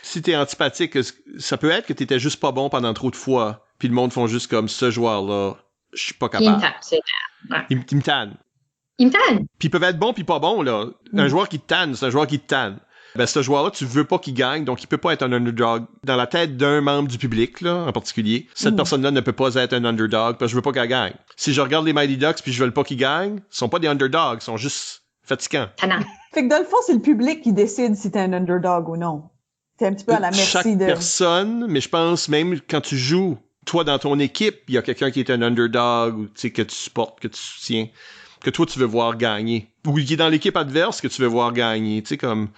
S2: Si t'es antipathique, ça peut être que t'étais juste pas bon pendant trop de fois, puis le monde font juste comme ce joueur-là, je suis pas capable. Il me tanne.
S4: Il me tanne.
S2: Puis ils peuvent être bons puis pas bons, là. Un joueur qui te tanne, c'est un joueur qui te tanne. Ben, ce joueur-là, tu veux pas qu'il gagne, donc il peut pas être un underdog. Dans la tête d'un membre du public, là, en particulier, cette personne-là ne peut pas être un underdog parce que je veux pas qu'elle gagne. Si je regarde les Mighty Ducks puis je veux pas qu'ils gagnent, ils sont pas des underdogs, ils sont juste fatigants.
S3: Fait que dans le fond, c'est le public qui décide si t'es un underdog ou non. T'es un petit peu à la merci
S2: Chaque personne, mais je pense même quand tu joues, toi dans ton équipe, il y a quelqu'un qui est un underdog ou tu sais que tu supportes, que tu soutiens. que toi tu veux voir gagner, ou qui est dans l'équipe adverse que tu veux voir gagner, tu sais, comme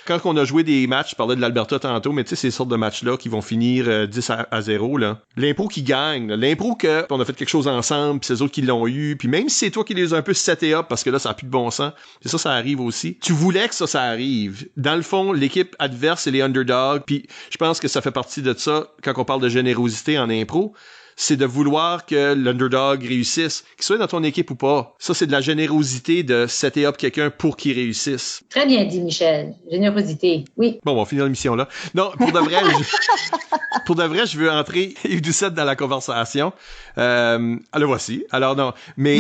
S2: quand on a joué des matchs, je parlais de l'Alberta tantôt, mais tu sais, ces sortes de matchs-là qui vont finir 10 à 0, là. L'impro qui gagne, là. L'impro que on a fait quelque chose ensemble, puis c'est eux autres qui l'ont eu, puis même si c'est toi qui les as un peu seté up, parce que là, ça n'a plus de bon sens, puis ça arrive aussi. Tu voulais que ça arrive. Dans le fond, l'équipe adverse, c'est les underdogs, puis je pense que ça fait partie de ça, quand on parle de générosité en impro, c'est de vouloir que l'underdog réussisse, qu'il soit dans ton équipe ou pas. Ça, c'est de la générosité de setter up quelqu'un pour qu'il réussisse.
S4: Très bien dit, Michel. Générosité, oui.
S2: Bon, on va finir l'émission là. Non, pour de vrai, je veux entrer Yves Doucette dans la conversation. Le voici. Alors non, mais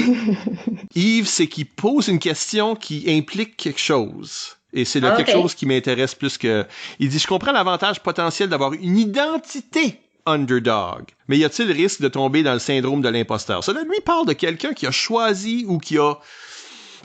S2: Yves, c'est qu'il pose une question qui implique quelque chose. Et c'est quelque chose qui m'intéresse plus que... Il dit, je comprends l'avantage potentiel d'avoir une identité underdog. Mais y a-t-il le risque de tomber dans le syndrome de l'imposteur? Cela lui parle de quelqu'un qui a choisi ou qui a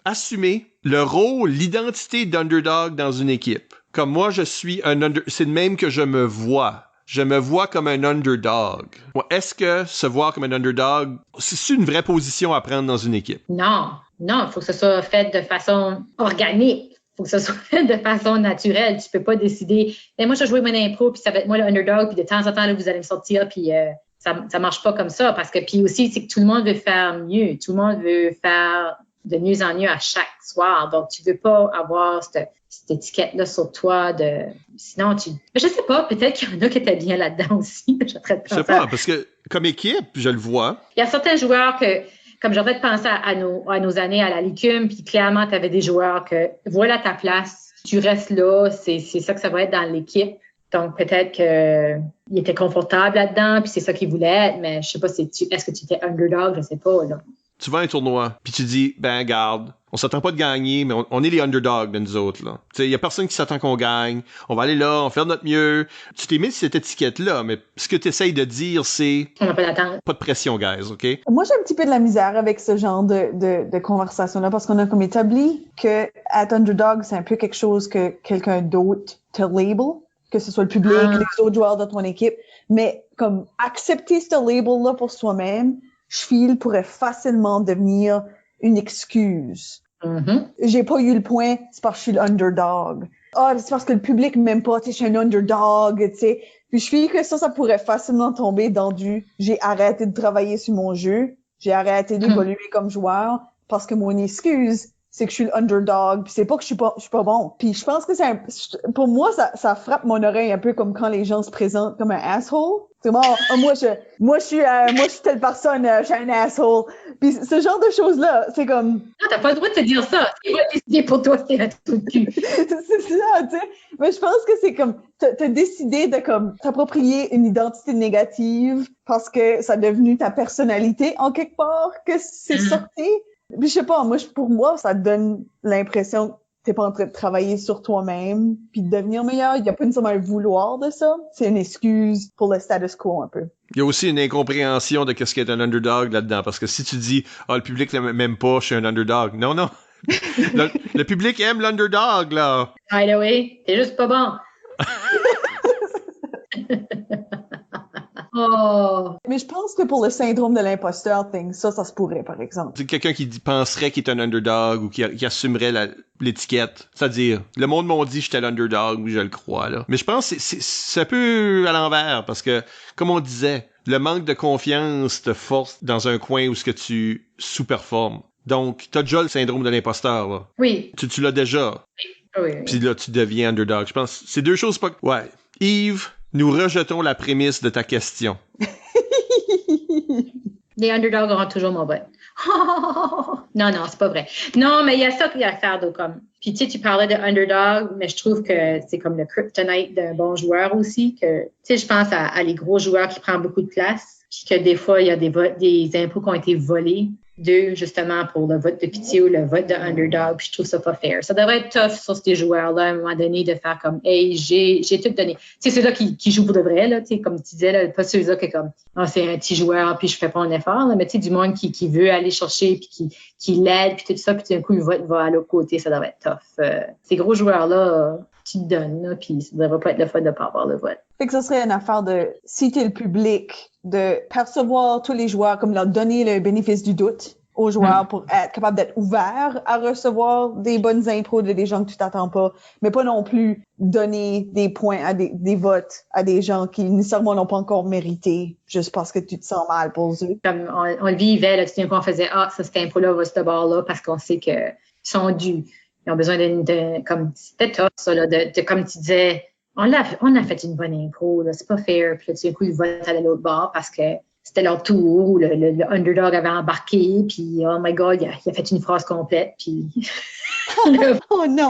S2: assumé le rôle, l'identité d'underdog dans une équipe. Comme moi, je suis c'est de même que je me vois. Je me vois comme un underdog. Est-ce que se voir comme un underdog, c'est une vraie position à prendre dans une équipe?
S4: Non, il faut que ce soit fait de façon organique. Faut que ça soit fait de façon naturelle. Tu peux pas décider, moi, je vais jouer mon impro, puis ça va être moi le underdog, puis de temps en temps, là, vous allez me sortir, puis ça marche pas comme ça. Parce que, puis aussi, c'est que tout le monde veut faire mieux. Tout le monde veut faire de mieux en mieux à chaque soir. Donc, tu veux pas avoir cette étiquette-là sur toi sinon, je sais pas, peut-être qu'il y en a qui étaient bien là-dedans aussi. Je
S2: sais pas, parce que comme équipe, je le vois.
S4: Il y a certains joueurs que, comme j'aurais fait penser à nos années à la Licume, puis clairement, tu avais des joueurs que, voilà ta place, tu restes là, c'est ça que ça va être dans l'équipe. Donc, peut-être qu'il était confortable là-dedans, puis c'est ça qu'il voulait être, mais je sais pas, est-ce que tu étais underdog, je sais pas, là.
S2: Tu vas à un tournoi, puis tu dis, garde, on s'attend pas de gagner, mais on est les underdogs de nous autres, là. Tu sais, il y a personne qui s'attend qu'on gagne. On va aller là, on va faire de notre mieux. Tu t'es mis cette étiquette-là, mais ce que tu essayes de dire, c'est...
S4: On n'a pas d'attente.
S2: Pas de pression, guys, OK?
S3: Moi, j'ai un petit peu de la misère avec ce genre de conversation-là, parce qu'on a comme établi que être underdog, c'est un peu quelque chose que quelqu'un d'autre te label, que ce soit le public, les autres joueurs de ton équipe. Mais comme accepter ce label-là pour soi-même, je file pourrait facilement devenir une excuse.
S4: Mm-hmm.
S3: J'ai pas eu le point, c'est parce que je suis l'underdog. C'est parce que le public m'aime pas, tu sais, je suis un underdog, tu sais. Puis je file que ça pourrait facilement tomber dans j'ai arrêté de travailler sur mon jeu, j'ai arrêté d'évoluer comme joueur, parce que mon excuse, c'est que je suis l'underdog, puis c'est pas que je suis pas bon. Puis je pense que pour moi, ça frappe mon oreille un peu comme quand les gens se présentent comme un asshole. C'est moi je suis telle personne, je suis un asshole. Puis ce genre de choses-là, c'est comme...
S4: Non, t'as pas le droit de te dire ça. C'est pas décidé pour toi, c'est un trou de cul.
S3: C'est ça, tu sais. Mais je pense que c'est comme, t'as décidé de comme t'approprier une identité négative parce que ça a devenu ta personnalité en quelque part, que c'est sorti. Puis je sais pas, pour moi, ça donne l'impression que t'es pas en train de travailler sur toi-même puis de devenir meilleur. Il y a pas nécessairement un vouloir de ça. C'est une excuse pour le status quo un peu.
S2: Il y a aussi une incompréhension de qu'est-ce qu'est un underdog là-dedans. Parce que si tu dis, le public m'aime pas, je suis un underdog. Non. le public aime l'underdog, là.
S4: By the way, c'est juste pas bon. Oh.
S3: Mais je pense que pour le syndrome de l'imposteur thing, ça se pourrait, par exemple.
S2: C'est quelqu'un qui penserait qu'il est un underdog ou qui assumerait l'étiquette. C'est-à-dire, le monde m'a dit que j'étais l'underdog, oui, je le crois, là. Mais je pense que c'est un peu à l'envers, parce que, comme on disait, le manque de confiance te force dans un coin où ce que tu sous-performes. Donc, t'as déjà le syndrome de l'imposteur, là.
S4: Oui.
S2: Tu l'as déjà.
S4: Oui.
S2: Puis là, tu deviens underdog. Je pense que c'est deux choses pas... Ouais. Yves, nous rejetons la prémisse de ta question.
S4: Les underdogs auront toujours mon vote. Non, c'est pas vrai. Non, mais il y a ça qu'il y a à faire, comme. Puis tu sais, tu parlais de underdog, mais je trouve que c'est comme le kryptonite d'un bon joueur aussi. Que tu sais, je pense à les gros joueurs qui prennent beaucoup de place, puis que des fois il y a des impôts qui ont été volés d'eux justement pour le vote de pitié ou le vote de underdog. Puis je trouve ça pas fair. Ça devrait être tough sur ces joueurs-là à un moment donné de faire comme, hey, j'ai tout donné. Tu sais, ceux-là qui jouent pour de vrai là, tu sais, comme tu disais là, pas ceux-là qui comme, c'est un petit joueur puis je fais pas un effort là, mais tu sais, du monde qui veut aller chercher puis qui l'aide puis tout ça, puis d'un coup il va à l'autre côté, ça devrait être tough. Ces gros joueurs-là, tu te donnes là, puis ça devrait pas être le fun de pas avoir le vote.
S3: Fait que ça serait une affaire de, si t'es le public, de percevoir tous les joueurs comme leur donner le bénéfice du doute, aux joueurs pour être capable d'être ouverts à recevoir des bonnes impros de des gens que tu t'attends pas, mais pas non plus donner des points à des votes à des gens qui nécessairement n'ont pas encore mérité juste parce que tu te sens mal pour eux.
S4: Comme on le vivait, là, tout d'un coup, on faisait « Ah, ça, cette impro-là va ce bord-là parce qu'on sait qu'ils sont dus. Ils ont besoin comme c'était tough, ça, là, comme tu disais, on a fait une bonne impro, là, c'est pas fair. Puis là, tout d'un coup, ils votent à l'autre bord parce que c'était leur tour, ou le underdog avait embarqué, puis oh my God, il a fait une phrase complète, puis...
S3: Oh non!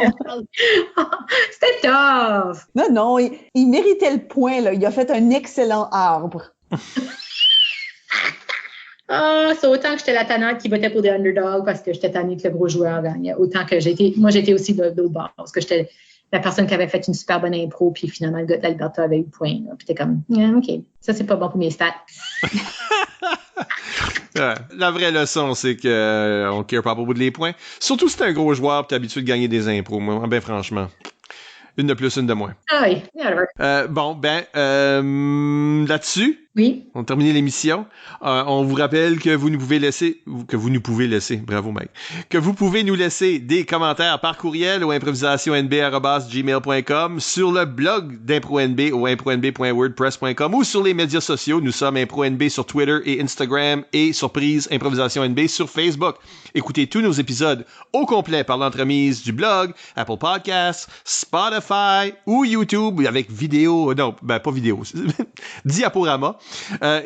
S4: C'était tough!
S3: Non, il méritait le point, là. Il a fait un excellent arbre.
S4: C'est autant que j'étais la tannante qui votait pour des underdogs parce que j'étais tannée que le gros joueur gagne. Autant que j'étais aussi de l'autre bord parce que j'étais la personne qui avait fait une super bonne impro, puis finalement, le gars de l'Alberta avait eu le point. Là. Puis t'es comme, OK, ça, c'est pas bon pour mes stats.
S2: La vraie leçon, c'est que on care pas à propos de les points. Surtout si t'es un gros joueur et t'es habitué de gagner des impros. Moi, ben franchement, une de plus, une de moins.
S4: Ah oui, whatever.
S2: Là-dessus,
S4: oui.
S2: On a terminé l'émission. On vous rappelle que vous nous pouvez laisser, bravo Mike, que vous pouvez nous laisser des commentaires par courriel au improvisationnb@gmail.com, sur le blog d'ImproNB au impronb.wordpress.com ou sur les médias sociaux. Nous sommes ImproNB sur Twitter et Instagram et Surprise Improvisation NB sur Facebook. Écoutez tous nos épisodes au complet par l'entremise du blog, Apple Podcasts, Spotify ou YouTube avec vidéo, pas vidéo, diaporama.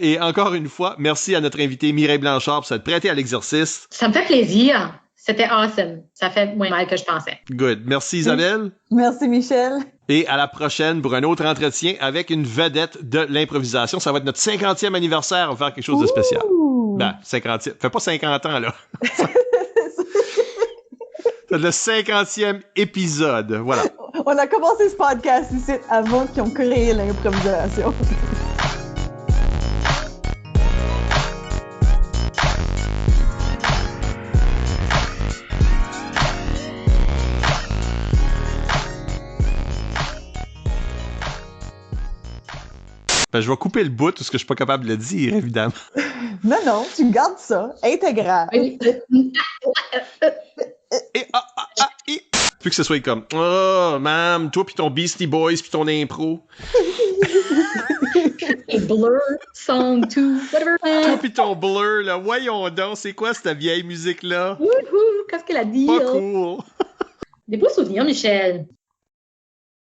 S2: Et encore une fois, merci à notre invité Mireille Blanchard pour s'être prêtée à l'exercice.
S4: Ça me fait plaisir. C'était awesome. Ça fait moins mal que je pensais.
S2: Good. Merci Isabelle.
S3: Merci Michel.
S2: Et à la prochaine pour un autre entretien avec une vedette de l'improvisation. Ça va être notre 50e anniversaire. On va faire quelque chose de spécial. 50e. Fait pas 50 ans, là. C'est le 50e épisode. Voilà.
S3: On a commencé ce podcast ici avant qu'ils ont créé l'improvisation.
S2: Je vais couper le bout parce que je suis pas capable de le dire, évidemment.
S3: Non, tu gardes ça. Intégral.
S4: Oui.
S2: Et plus que ce soit comme « Oh, mam, toi pis ton Beastie Boys pis ton impro. »
S4: Et Blur, Song 2, whatever.
S2: Toi pis ton Blur, là. Voyons donc, c'est quoi cette vieille musique-là?
S4: Wouhou, qu'est-ce qu'elle a dit?
S2: Pas cool.
S4: Des beaux souvenirs, Michel.